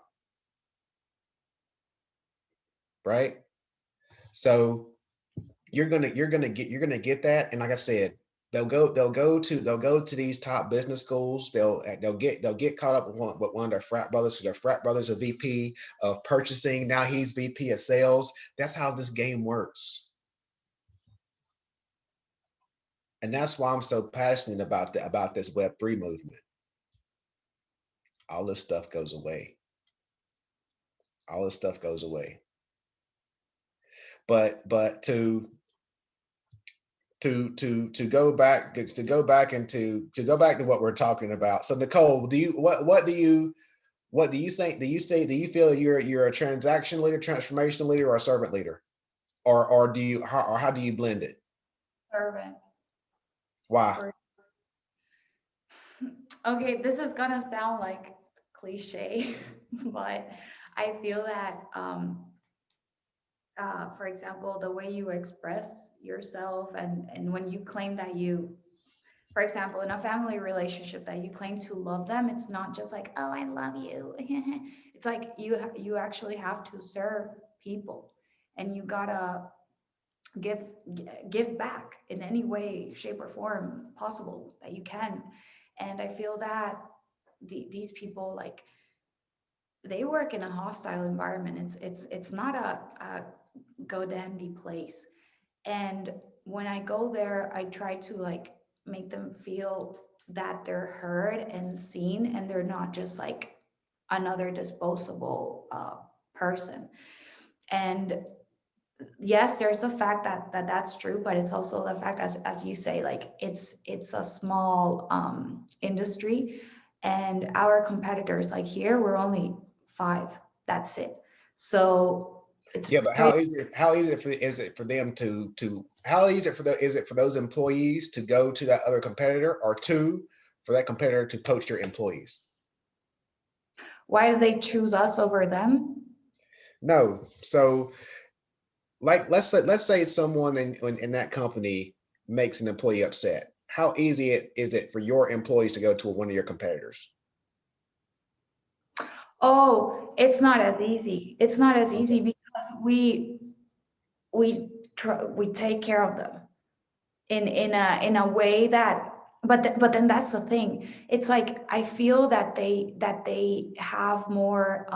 Right? So you're gonna get that. And like I said, they'll go to these top business schools. They'll get caught up with one of their frat brothers, because their frat brother's a VP of purchasing. Now he's VP of sales. That's how this game works. And that's why I'm so passionate about this Web3 movement. All this stuff goes away. All this stuff goes away. But to go back to what we're talking about. So Nicole, what do you think? Do you feel you're a transaction leader, transformation leader, or a servant leader, or how do you blend it? Servant. Why? Okay, this is gonna sound like cliche, but I feel that for example, the way you express yourself and when you claim that you, for example, in a family relationship, that you claim to love them, it's not just like, oh, I love you. It's like you actually have to serve people, and you gotta give back in any way, shape, or form possible that you can. And I feel that these people, like, they work in a hostile environment. It's not a go dandy place. And when I go there, I try to like make them feel that they're heard and seen, and they're not just like another disposable person. And yes, there's the fact that's true, but it's also the fact, as you say, like it's a small industry, and our competitors, like here, we're only 5. That's it. So it's Yeah, but is it for them to how easy is it for those employees to go to that other competitor, or for that competitor to poach your employees? Why do they choose us over them? No. So like let's say it's someone in that company makes an employee upset. How easy is it for your employees to go to one of your competitors? Oh, it's not as easy. It's not as easy because we take care of them in a way that, but then that's the thing. It's like I feel that they have more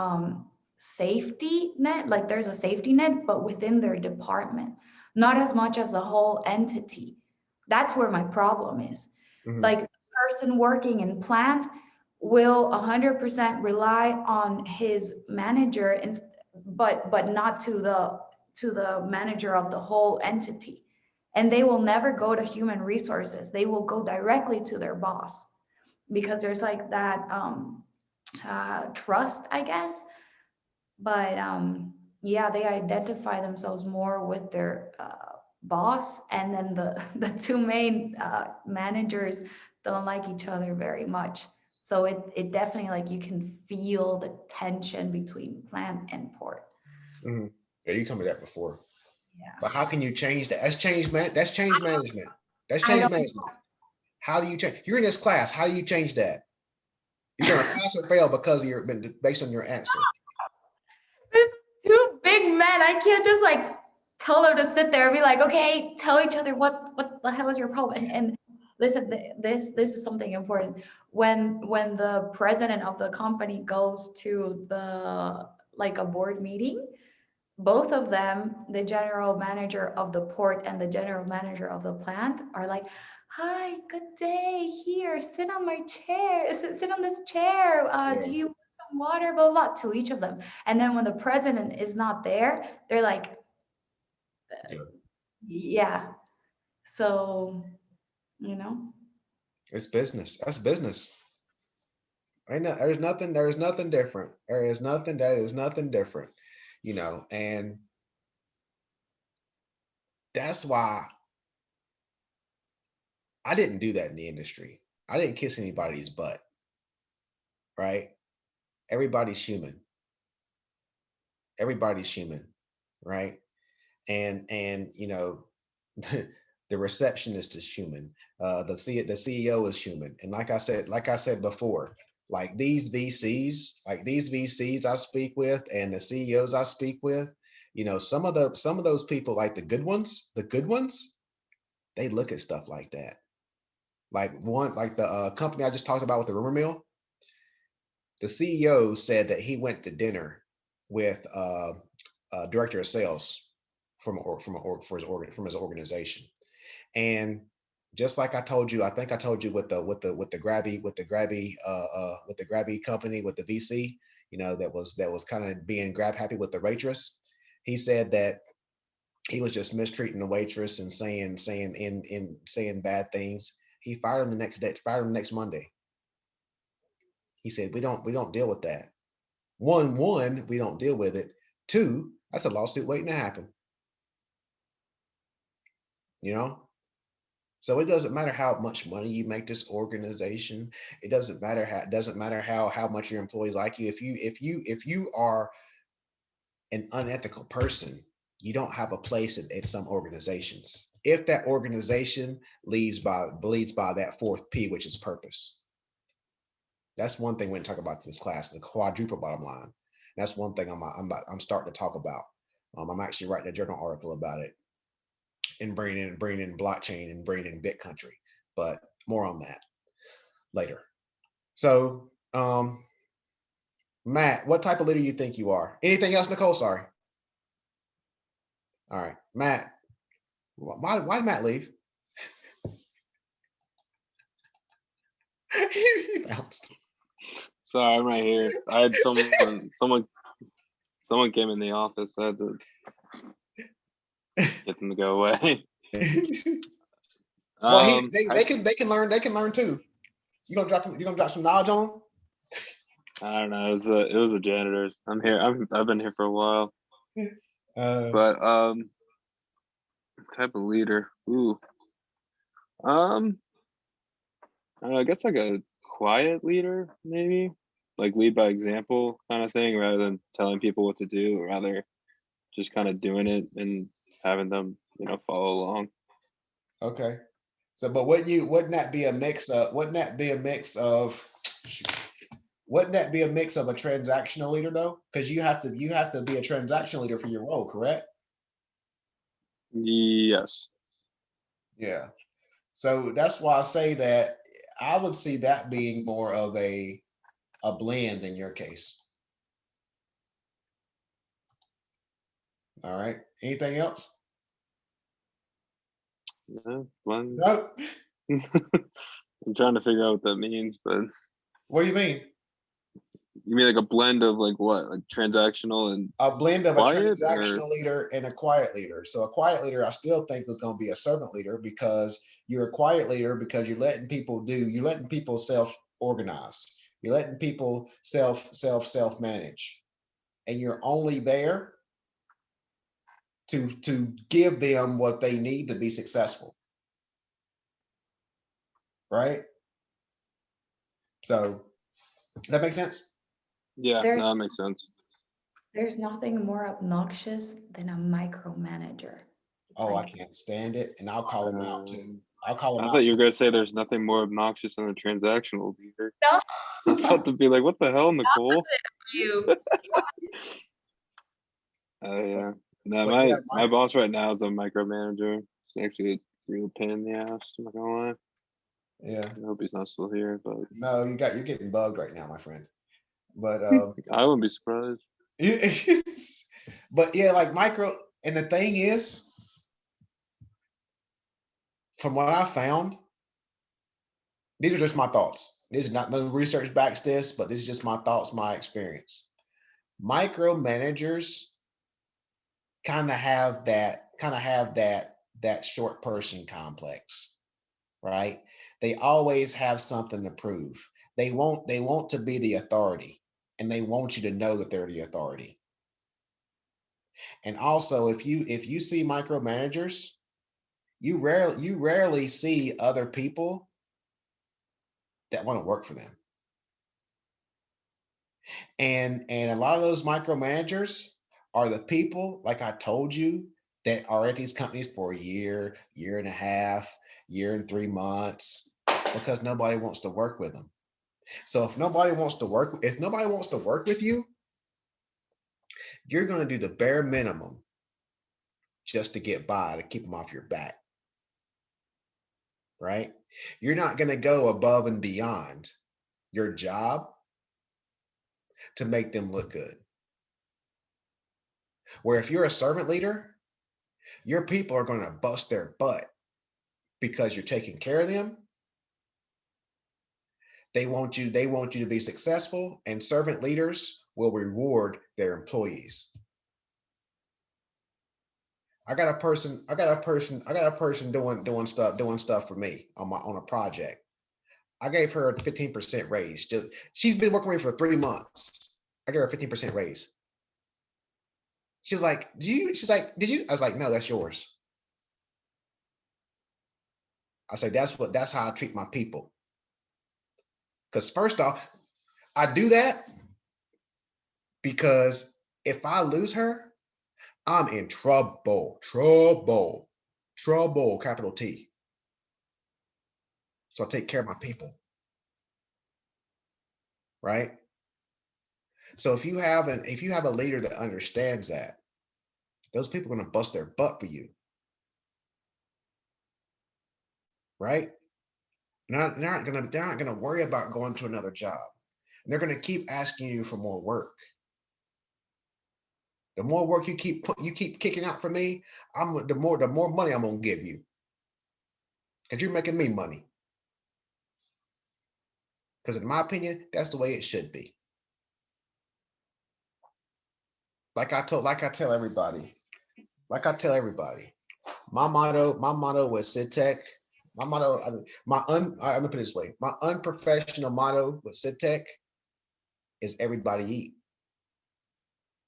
safety net, like there's a safety net, but within their department, not as much as the whole entity. That's where my problem is. Mhm. Like the person working in plant will 100% rely on his manager, and but not to the manager of the whole entity. And they will never go to human resources. They will go directly to their boss, because there's like that trust, I guess. But yeah, they identify themselves more with their boss, and then the two main managers don't like each other very much. So it definitely, like, you can feel the tension between plant and port. Mhm. Yeah, you told me that before. Yeah. But how can you change that? That's change management. That's change I know. management. How do you change? You're in this class. How do you change that? You're gonna pass or fail because of based on your answer. It's two big men. I can't just like tell them to sit there and be like, okay, tell each other what the hell is your problem. And listen, this is something important. When the president of the company goes to the like a board meeting, both of them, the general manager of the port and the general manager of the plant, are like, hi, good day, here, sit on my chair, sit on this chair, do you want some water, blah, blah, blah, to each of them. And then when the president is not there, they're like, yeah. So, you know. It's business. That's business. There's nothing different. There is nothing different, and that's why I didn't do that in the industry. I didn't kiss anybody's butt, right? Everybody's human. Everybody's human, right? and you know, the receptionist is human. The CEO is human. And like I said before, like these VCs I speak with and the CEOs I speak with, you know, some of those people, like the good ones, they look at stuff like that. Like the company I just talked about with the rumor mill, the CEO said that he went to dinner with director of sales from his organization. And just like I told you, I think I told you with the grabby company with the VC, you know, that was kind of being grab happy with the waitress. He said that he was just mistreating the waitress and saying bad things. He fired him the next day, fired him the next Monday. He said, we don't deal with that. One, we don't deal with it. Two, that's a lawsuit waiting to happen. You know? So it doesn't matter how much money you make this organization. It doesn't matter how much your employees like you. If you are an unethical person, you don't have a place at some organizations. If that organization bleeds by that fourth P, which is purpose. That's one thing we're going to talk about in this class, the quadruple bottom line. That's one thing I'm starting to talk about. I'm actually writing a journal article about it and bringing in blockchain and bringing in BitCountry, but more on that later. So, Matt, what type of leader you think you are? Anything else, Nicole? Sorry. All right, Matt. Why did Matt leave? He bounced. Sorry, I'm right here. I had someone came in the office. I had to get them to go away. Well, they can learn too. You gonna drop some knowledge on them? I don't know. It was a janitor's. I'm here. I've been here for a while. But type of leader. Ooh. I don't know, I guess like a quiet leader, maybe. Like lead by example kind of thing, rather than telling people what to do, or rather just kind of doing it and having them, you know, follow along. Okay. So, but wouldn't that be a mix of a transactional leader though? Because you have to be a transactional leader for your role, correct? Yes. Yeah. So that's why I say that I would see that being more of a blend in your case. All right. Anything else? No, one. No. I'm trying to figure out what that means, but What do you mean? you mean like a blend of like what, like transactional and A blend of quiet, a or transactional leader and a quiet leader. So a quiet leader, I still think is going to be a servant leader, because you're a quiet leader because you're letting people self-organize. You're letting people self-manage. And you're only there to give them what they need to be successful. Right? So does that make sense? yeah, There- no, that makes sense. There's nothing more obnoxious than a micromanager. It's Oh, like, I can't stand it. And I'll call them out too. I'll call them I out thought you were too. gonna say there's nothing more obnoxious than a transactional leader. no, I was about to be like, what the hell, Nicole? you. Oh yeah. No, But yeah, my boss right now is a micromanager. It's actually a real pain in the ass, I'm not gonna lie. yeah. I hope he's not still here, but No, you're getting bugged right now, my friend. But I wouldn't be surprised. but yeah, like micro, and the thing is, from what I found, these are just my thoughts. This is not, no research backs this, but this is just my thoughts, my experience. Micromanagers kind of have that short person complex, right? They always have something to prove. They want to be the authority, and they want you to know that they're the authority. And also, if you see micromanagers, you rarely see other people that want to work for them. And a lot of those micromanagers are the people, like I told you, that are at these companies for a year, year and a half, year and 3 months, because nobody wants to work with them. So if nobody wants to work with you, you're going to do the bare minimum just to get by, to keep them off your back, right? You're not going to go above and beyond your job to make them look good. Where if you're a servant leader, your people are going to bust their butt because you're taking care of them. They want you to be successful, and servant leaders will reward their employees. I got a person doing stuff for me on a project. I gave her a 15% raise. She's been working with me for 3 months. I gave her a 15% raise. She was like, did you? I was like, no, that's yours. I said, that's how I treat my people. Because first off, I do that because if I lose her, I'm in trouble, capital T. So I take care of my people, right? So if you have a leader that understands that, those people are going to bust their butt for you, right? They're not going to worry about going to another job. And they're going to keep asking you for more work. The more work you keep kicking out for me, the more money I'm going to give you, because you're making me money. Because in my opinion, that's the way it should be. Like I tell everybody, my motto with SIDTech, let me put it this way, my unprofessional motto with SIDTech is everybody eat.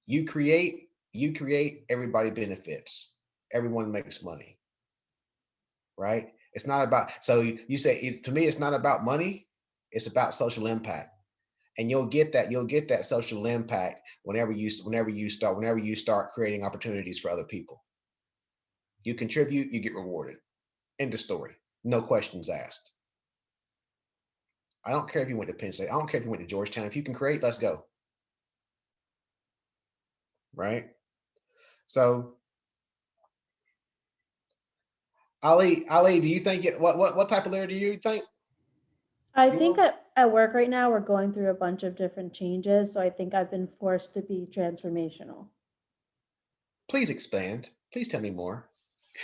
You create, everybody benefits. Everyone makes money, right? It's not about, so you say, to me, it's not about money, it's about social impact. And you'll get that social impact whenever you start creating opportunities for other people. You contribute, you get rewarded. End of story. No questions asked. I don't care if you went to Penn State. I don't care if you went to Georgetown. If you can create, let's go. Right? So, Ali, do you think what type of leader do you think? I think at work right now, we're going through a bunch of different changes. So I think I've been forced to be transformational. Please expand. Please tell me more.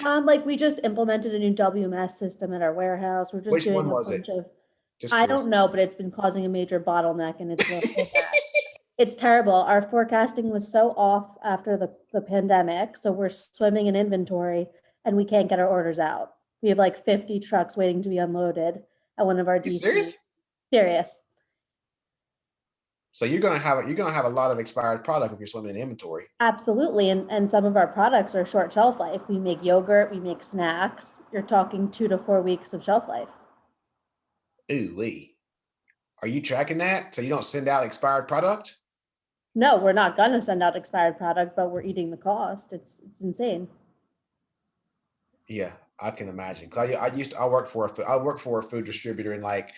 Like we just implemented a new WMS system at our warehouse. We're just Which doing one a was bunch it? of, Just I curious. don't know, but it's been causing a major bottleneck and it's a whole mess. It's terrible. Our forecasting was so off after the pandemic. So we're swimming in inventory and we can't get our orders out. We have like 50 trucks waiting to be unloaded at one of our You DCs. serious? Serious. So you're gonna have a lot of expired product if you're swimming in inventory. Absolutely. And some of our products are short shelf life. We make yogurt, we make snacks. You're talking 2 to 4 weeks of shelf life. Ooh wee. Are you tracking that so you don't send out expired product? No, we're not gonna send out expired product, but we're eating the cost. It's insane. Yeah, I can imagine. 'Cause I work for a food distributor, and like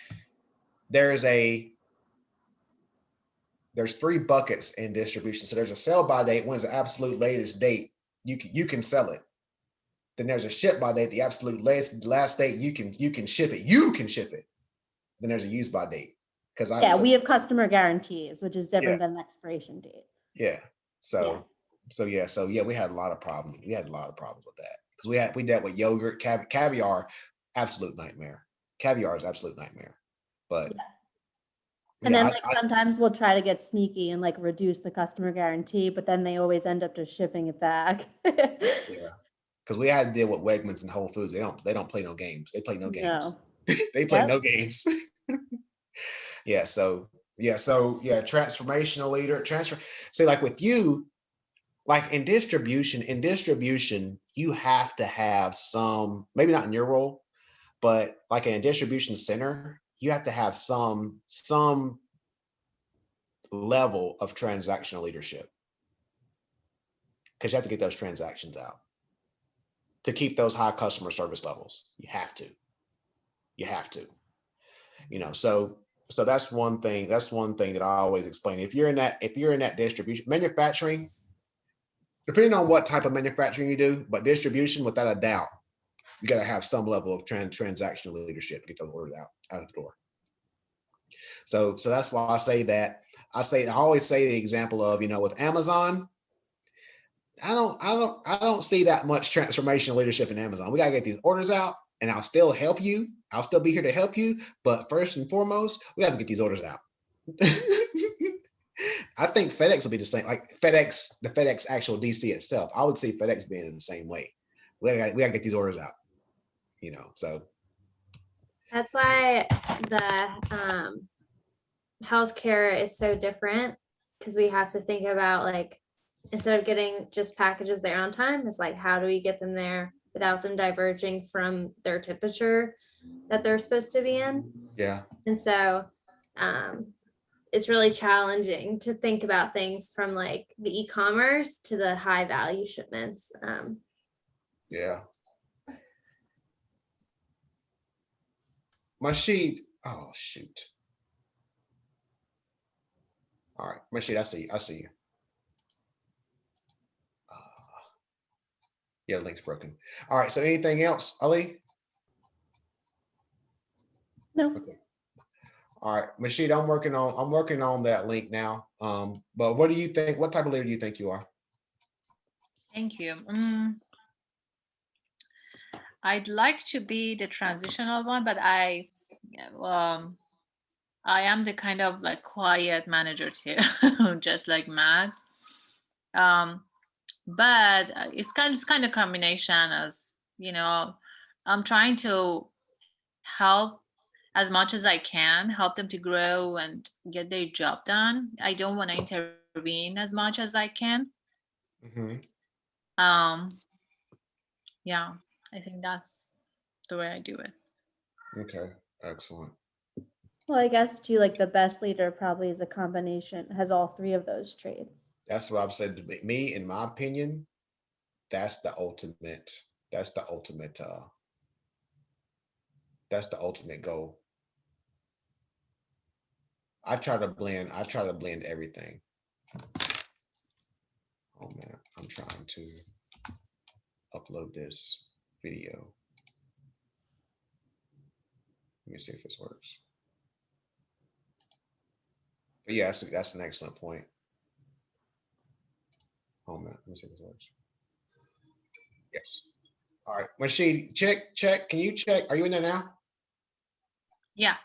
there's 3 buckets in distribution. So there's a sell by date. One's the absolute latest date. You can sell it. Then there's a ship by date, the absolute last date you can ship it. You can ship it. Then there's a use by date. We have customer guarantees, which is different than an expiration date. Yeah. So we had a lot of problems. We had a lot of problems with that because we dealt with yogurt, caviar, absolute nightmare. Caviar is absolute nightmare. But and then sometimes we'll try to get sneaky and like reduce the customer guarantee, but then they always end up just shipping it back. Yeah. Because we had to deal with Wegmans and Whole Foods. They don't play no games. They play no games. No. They play no games. Transformational leader, say like with you, like in distribution, you have to have some, maybe not in your role, but like in a distribution center, you have to have some level of transactional leadership because you have to get those transactions out. to keep those high customer service levels. You have to. You have to. You know, so that's one thing. That's one thing that I always explain. If you're in that distribution manufacturing, depending on what type of manufacturing you do, but distribution, without a doubt, you got to have some level of transactional leadership to get those orders out the door. So that's why I say that. I always say the example of, you know, with Amazon, I don't see that much transformational leadership in Amazon. We got to get these orders out, and I'll still help you. I'll still be here to help you. But first and foremost, we have to get these orders out. I think FedEx will be the same, like FedEx, the FedEx actual DC itself. I would see FedEx being in the same way. We got to get these orders out, you know, so. That's why the healthcare is so different, because we have to think about, like, instead of getting just packages there on time, it's like, how do we get them there without them diverging from their temperature that they're supposed to be in? Yeah. And so it's really challenging to think about things from like the e-commerce to the high value shipments. Yeah. My sheet. Oh, shoot. All right. My sheet. I see you. Yeah, the link's broken. All right. So anything else, Ali? No. Okay. All right, Mashid, I'm working on that link now. But what do you think? What type of leader do you think you are? Thank you. I'd like to be the transitional one, but I am the kind of like quiet manager too, just like Matt. But it's kind of combination, as you know. I'm trying to help as much as I can, help them to grow and get their job done. I don't want to intervene as much as I can. Mm-hmm. Yeah, I think that's the way I do it. Okay, excellent. Well, I guess too, like the best leader probably is a combination, has all three of those traits. That's what I've said to me, in my opinion, that's the ultimate goal. I try to blend everything. Oh man, I'm trying to upload this video. Let me see if this works. But yeah, that's an excellent point. Oh man, let me see if this works. Yes. All right, Rashid, check. Can you check? Are you in there now? Yeah.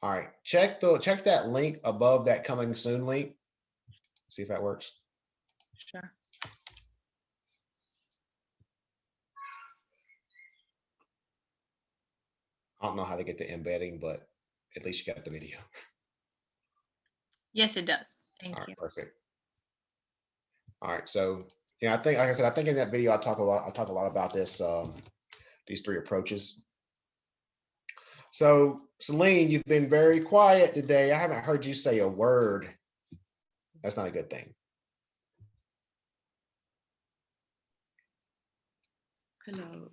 All right, check that link above that coming soon link. See if that works. Sure. I don't know how to get the embedding, but at least you got the video. Yes, it does. Thank you. All right, perfect. All right, so yeah, I think, like I said, I think in that video I talk a lot about this, these three approaches. So Celine, you've been very quiet today. I haven't heard you say a word. That's not a good thing. Hello.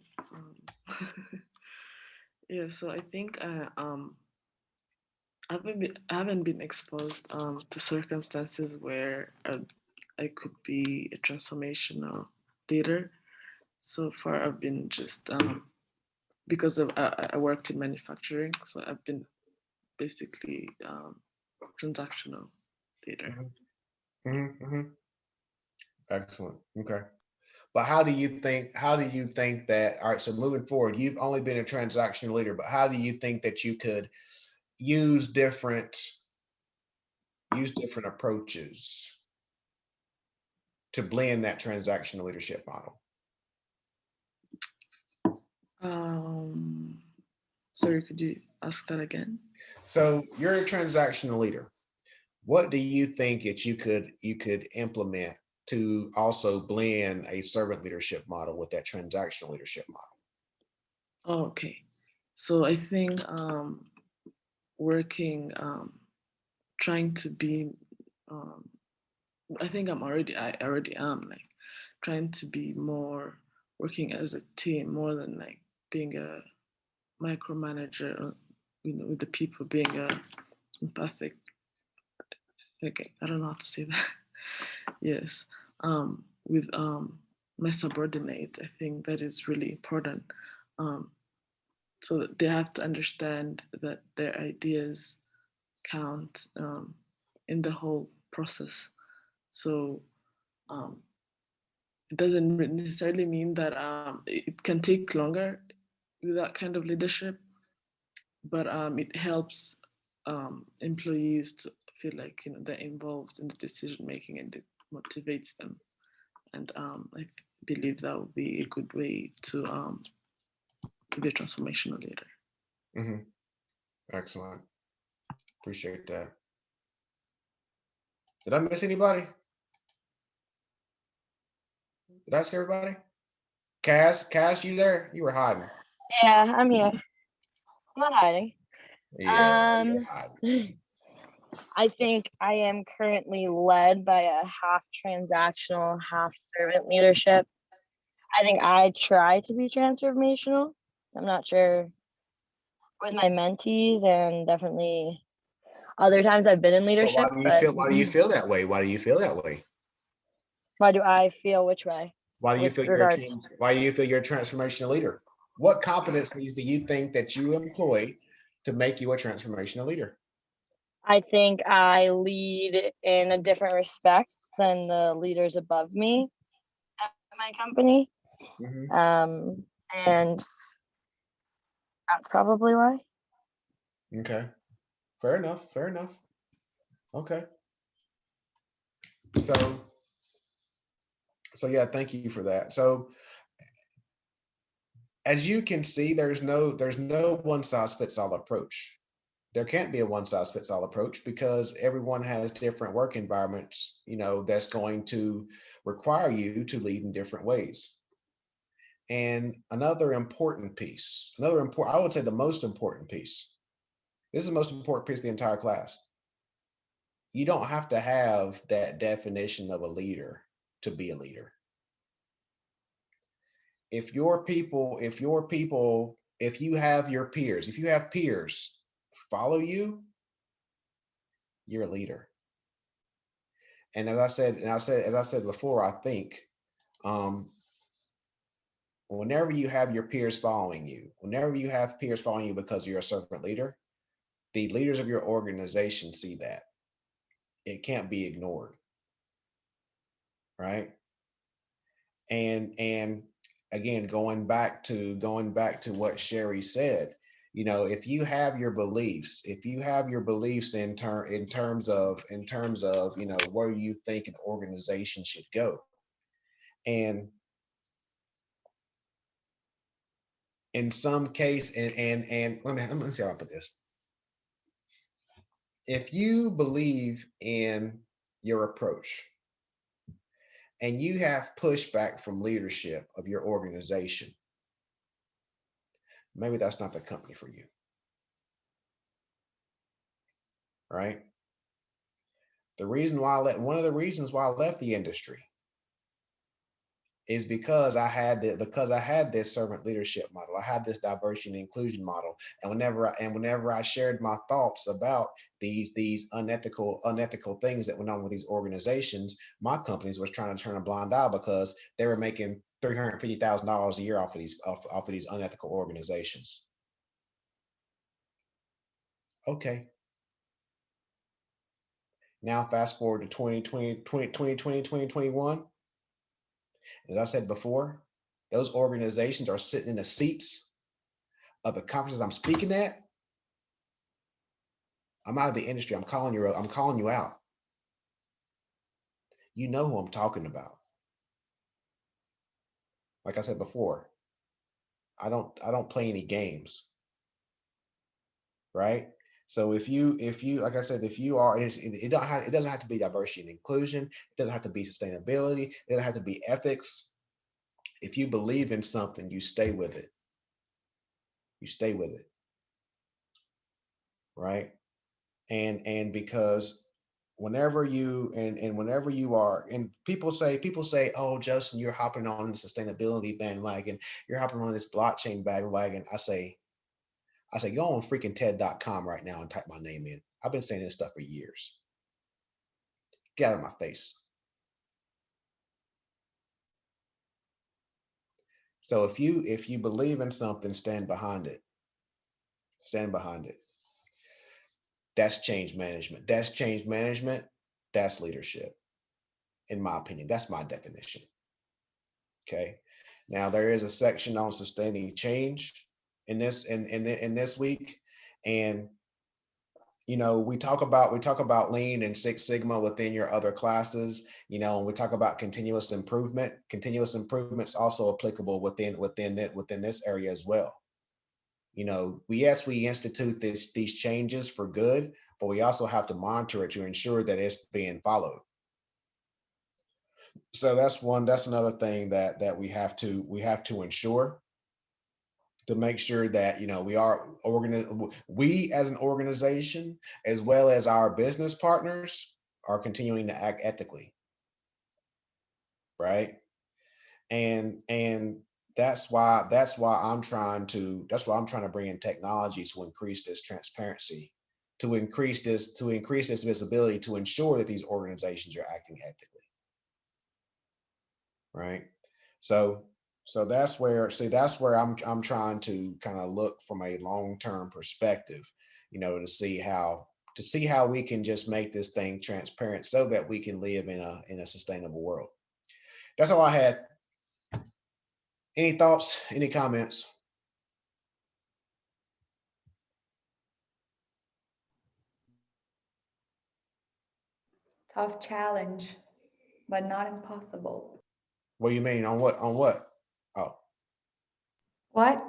Yeah, so I think I haven't been exposed to circumstances where I could be a transformational leader. So far, I've been just because of I worked in manufacturing, so I've been basically transactional leader. Mm-hmm. Mm-hmm. Excellent. Okay. But how do you think that, all right, so moving forward, you've only been a transactional leader, but how do you think that you could use different approaches to blend that transactional leadership model? Sorry, could you ask that again? So you're a transactional leader. What do you think that you could implement to also blend a servant leadership model with that transactional leadership model? Oh, okay. So I think working, trying to be, I think I already am, like trying to be more working as a team more than like being a micromanager, or, with the people, being empathic. Okay, I don't know how to say that. Yes, with my subordinates, I think that is really important. So that they have to understand that their ideas count in the whole process. So it doesn't necessarily mean that it can take longer with that kind of leadership, but it helps employees to feel like they're involved in the decision making, and it motivates them. And I believe that would be a good way to be a transformational leader. Mm-hmm. Excellent. Appreciate that. Did I miss anybody? Did I ask everybody? Cass, you there? You were hiding. Yeah, I'm here. I'm not hiding. Yeah, you're hiding. I think I am currently led by a half transactional, half servant leadership. I think I try to be transformational. I'm not sure with my mentees, and definitely other times I've been in But leadership. why do you feel that way? Why do you feel that way? Why do I feel which way? Why do you With feel regards- why do you feel you're a transformational leader? What competencies do you think that you employ to make you a transformational leader? I think I lead in a different respect than the leaders above me at my company. Mm-hmm. And that's probably why. Okay. Fair enough. Fair enough. Okay. So yeah, thank you for that. So as you can see, there's no one size fits all approach. There can't be a one size fits all approach because everyone has different work environments, that's going to require you to lead in different ways. And another important piece, I would say the most important piece, this is the most important piece of the entire class. You don't have to have that definition of a leader to be a leader. If you have peers follow you, you're a leader. And as I said before, I think whenever you have your peers following you, because you're a servant leader, the leaders of your organization see that. It can't be ignored, right? And again, going back to what Sherry said, if you have your beliefs, in terms of where you think an organization should go, and in some case, and let me see how I put this. If you believe in your approach and you have pushback from leadership of your organization, maybe that's not the company for you. Right? One of the reasons why I left the industry is because I had this servant leadership model. I had this diversity and inclusion model. And whenever I shared my thoughts about these unethical things that went on with these organizations, my companies was trying to turn a blind eye because they were making $350,000 a year off of these unethical organizations. Okay. Now fast forward to 2021. As I said before, those organizations are sitting in the seats of the conferences I'm speaking at. I'm out of the industry. I'm calling you out. You know who I'm talking about. Like I said before, I don't play any games. Right? So if you like I said, if you are, it doesn't have to be diversity and inclusion. It doesn't have to be sustainability. It doesn't have to be ethics. If you believe in something, you stay with it. You stay with it. Right? And because whenever you and whenever you are, and people say, oh, Justin, you're hopping on the sustainability bandwagon, you're hopping on this blockchain bandwagon. I say, go on freaking TED.com right now and type my name in. I've been saying this stuff for years. Get out of my face. So if you believe in something, stand behind it. Stand behind it. That's change management. That's change management. That's leadership. In my opinion, that's my definition. Okay. Now there is a section on sustaining change in this week, and we talk about lean and Six Sigma within your other classes, and we talk about continuous improvement. Continuous improvement is also applicable within this area as well. We institute these changes for good, but we also have to monitor it to ensure that it's being followed. So that's another thing that we have to ensure, to make sure that we as an organization, as well as our business partners, are continuing to act ethically, right? And that's why I'm trying to bring in technology to increase this transparency, to increase this visibility, to ensure that these organizations are acting ethically. Right. So that's where I'm trying to kind of look from a long-term perspective, to see how we can just make this thing transparent so that we can live in a sustainable world. That's all I had. Any thoughts, any comments? Tough challenge, but not impossible. What do you mean? On what? Oh, What?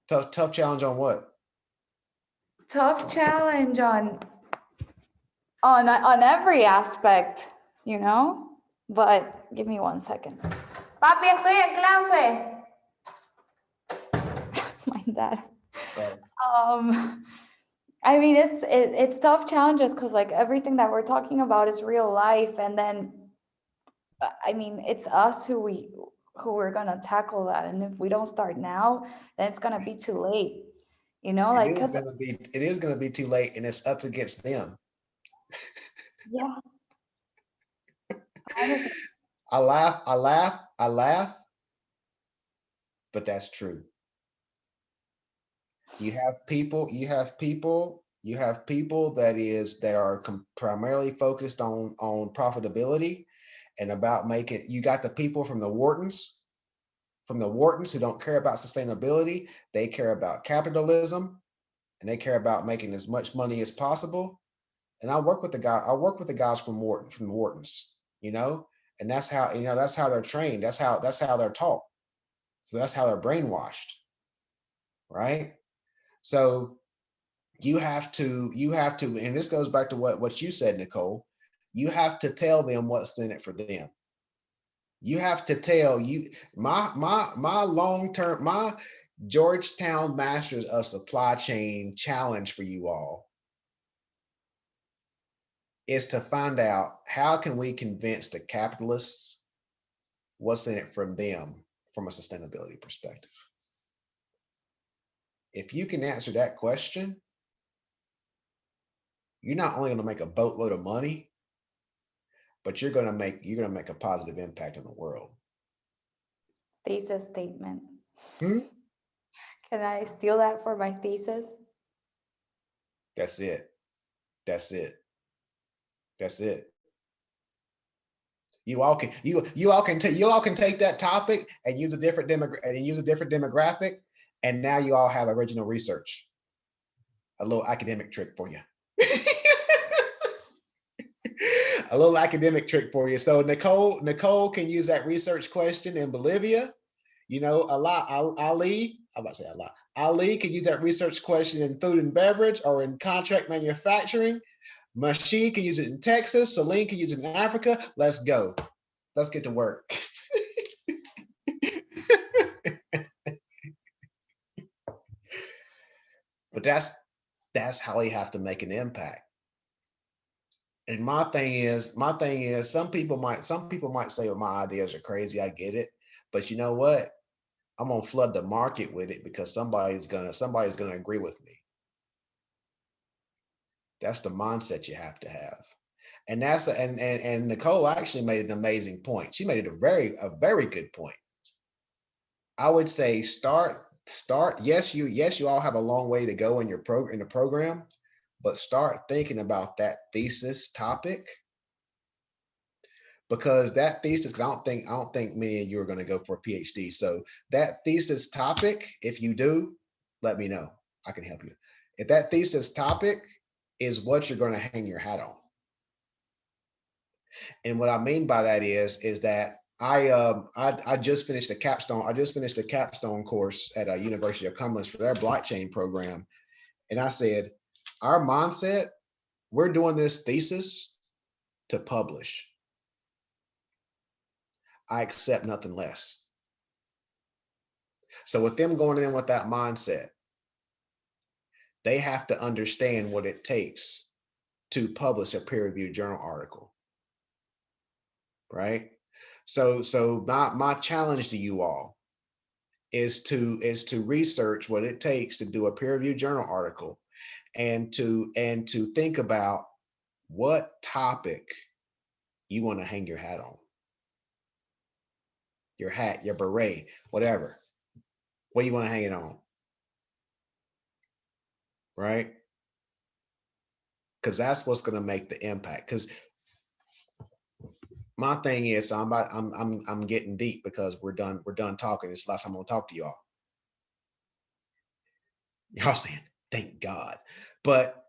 tough challenge on what? Tough challenge on every aspect, But give me 1 second. Papi, estoy en clase. Mind that. I mean, it's tough challenges because like everything that we're talking about is real life, and then I mean, it's us who are gonna tackle that, and if we don't start now, then it's gonna be too late. Like it is gonna be too late, and it's us against them. Yeah. I laugh, but that's true. You have people that are primarily focused on profitability and about making. You got the people from the Whartons who don't care about sustainability. They care about capitalism, and they care about making as much money as possible. And I work with the guys from Whartons, and that's how they're trained. That's how they're taught. So that's how they're brainwashed, right? So you have to, and this goes back to what you said, Nicole. You have to tell them what's in it for them. You have to tell my Georgetown Masters of Supply Chain challenge for you all is to find out how can we convince the capitalists what's in it from them from a sustainability perspective. If you can answer that question, you're not only going to make a boatload of money, but you're going to make a positive impact on the world. Thesis statement. Hmm? Can I steal that for my thesis? That's it. You all can take that topic and use a different demographic, and now you all have original research. A little academic trick for you. A little academic trick for you. So Nicole can use that research question in Bolivia. Ali can use that research question in food and beverage or in contract manufacturing. Machine can use it in Texas. Celine can use it in Africa. Let's go. Let's get to work. But that's how we have to make an impact. And my thing is, some people might say, well, my ideas are crazy. I get it. But you know what? I'm gonna flood the market with it because somebody's gonna agree with me. That's the mindset you have to have. And and Nicole actually made an amazing point. She made it a very good point. I would say start. Yes, you all have a long way to go in the program, but start thinking about that thesis topic, because that thesis, I don't think me and you are going to go for a PhD. So that thesis topic, if you do, let me know. I can help you. If that thesis topic is what you're going to hang your hat on. And what I mean by that is that I just finished a capstone. I just finished a capstone course at a University of Cumberland for their blockchain program. And I said, our mindset, we're doing this thesis to publish. I accept nothing less. So with them going in with that mindset, they have to understand what it takes to publish a peer-reviewed journal article. Right? So my challenge to you all is to research what it takes to do a peer-reviewed journal article, and to think about what topic you want to hang your hat on. Your hat, your beret, whatever. What do you want to hang it on? Right? Because that's what's going to make the impact. Because my thing is, I'm getting deep because we're done talking. It's the last time I'm gonna talk to y'all. Y'all saying thank God, but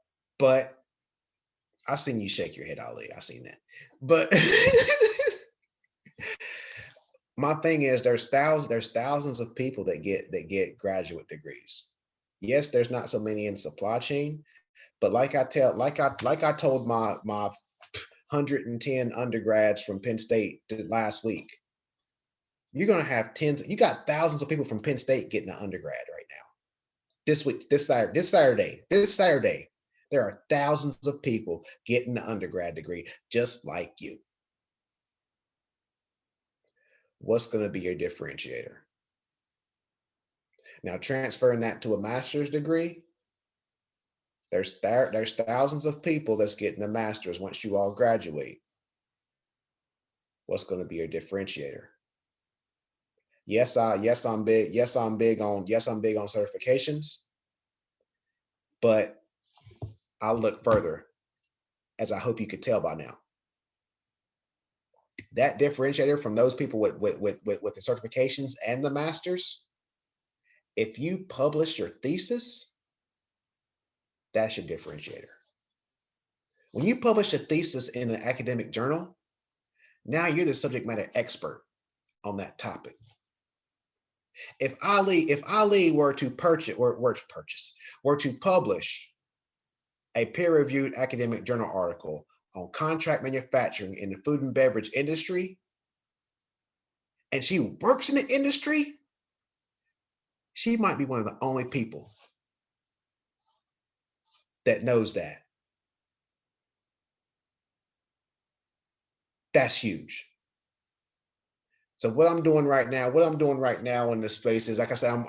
I seen you shake your head, Ali. I seen that. But my thing is, there's thousands of people that get graduate degrees. Yes, there's not so many in supply chain, but like I told my 110 undergrads from Penn State last week, you're gonna have you got thousands of people from Penn State getting an undergrad right now. This week, this Saturday, there are thousands of people getting an undergrad degree just like you. What's going to be your differentiator? Now, transferring that to a master's degree, there's thousands of people that's getting a master's once you all graduate. What's going to be your differentiator? Yes, I'm big on certifications, but I'll look further, as I hope you could tell by now. That differentiator from those people with the certifications and the masters, if you publish your thesis, that's your differentiator. When you publish a thesis in an academic journal, now you're the subject matter expert on that topic. If Ali were to publish a peer-reviewed academic journal article on contract manufacturing in the food and beverage industry, and she works in the industry, she might be one of the only people that knows that. That's huge. So what I'm doing right now in this space is, like I said,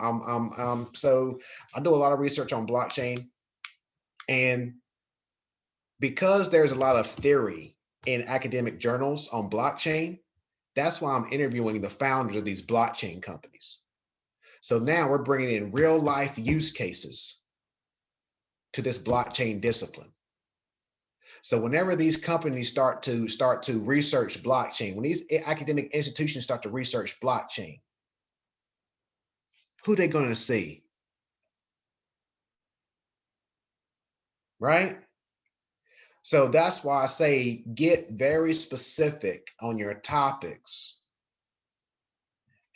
so I do a lot of research on blockchain, and because there's a lot of theory in academic journals on blockchain, that's why I'm interviewing the founders of these blockchain companies. So now we're bringing in real life use cases to this blockchain discipline. So whenever these companies start to research blockchain, when these academic institutions start to research blockchain, who they going to see? Right? So that's why I say get very specific on your topics.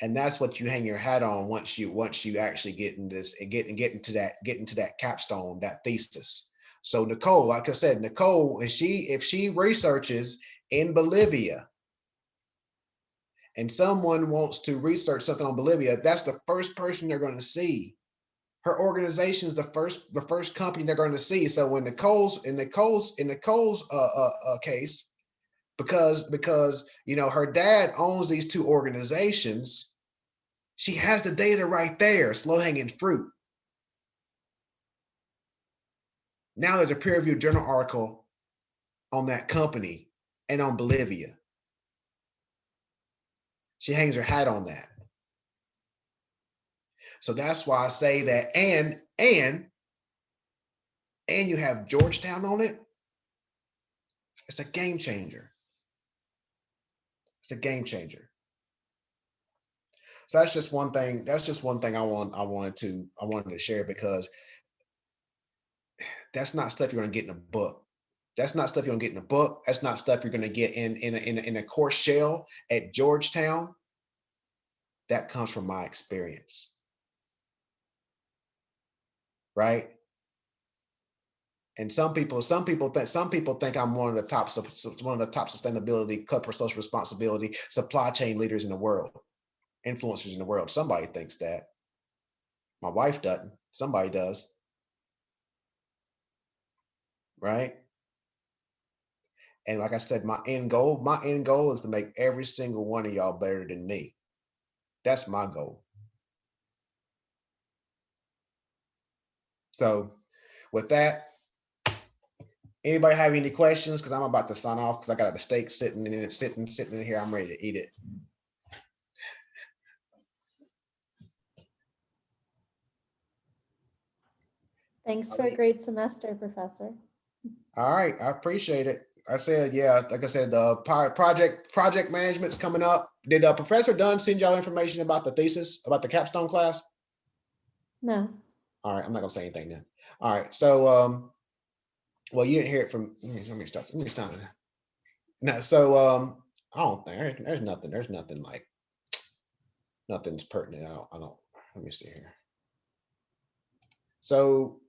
And that's what you hang your hat on once you actually get into that capstone, that thesis. So Nicole, like I said, if she researches in Bolivia and someone wants to research something on Bolivia, that's the first person they're going to see her organization is the first company they're going to see. So when Nicole's case, because you know her dad owns these two organizations, she has the data right there. It's low-hanging fruit. Now there's a peer-reviewed journal article on that company and on Bolivia. She hangs her hat on that. So that's why I say that, and you have Georgetown on it. It's a game changer. It's a game changer. So that's just one thing. That's just one thing I wanted to share, because that's not stuff you're going to get in a book. That's not stuff you're going to get in a book. That's not stuff you're going to get in a course shell at Georgetown. That comes from my experience. Right? And some people think I'm one of the top sustainability, corporate social responsibility, supply chain leaders in the world, influencers in the world. Somebody thinks that. My wife doesn't. Somebody does. Right? And like I said, my end goal is to make every single one of y'all better than me. That's my goal. So with that, anybody have any questions? Because I'm about to sign off, because I got the steak sitting in here. I'm ready to eat it. Thanks for a great semester, Professor. All right, I appreciate it. I said, yeah, like I said, the project management's coming up. Did Professor Dunn send y'all information about the thesis, about the capstone class? No. All right, I'm not gonna say anything then. All right, so well, you didn't hear it from. Let me start. No, so I don't think there's nothing like nothing's pertinent. I don't. Let me see here. So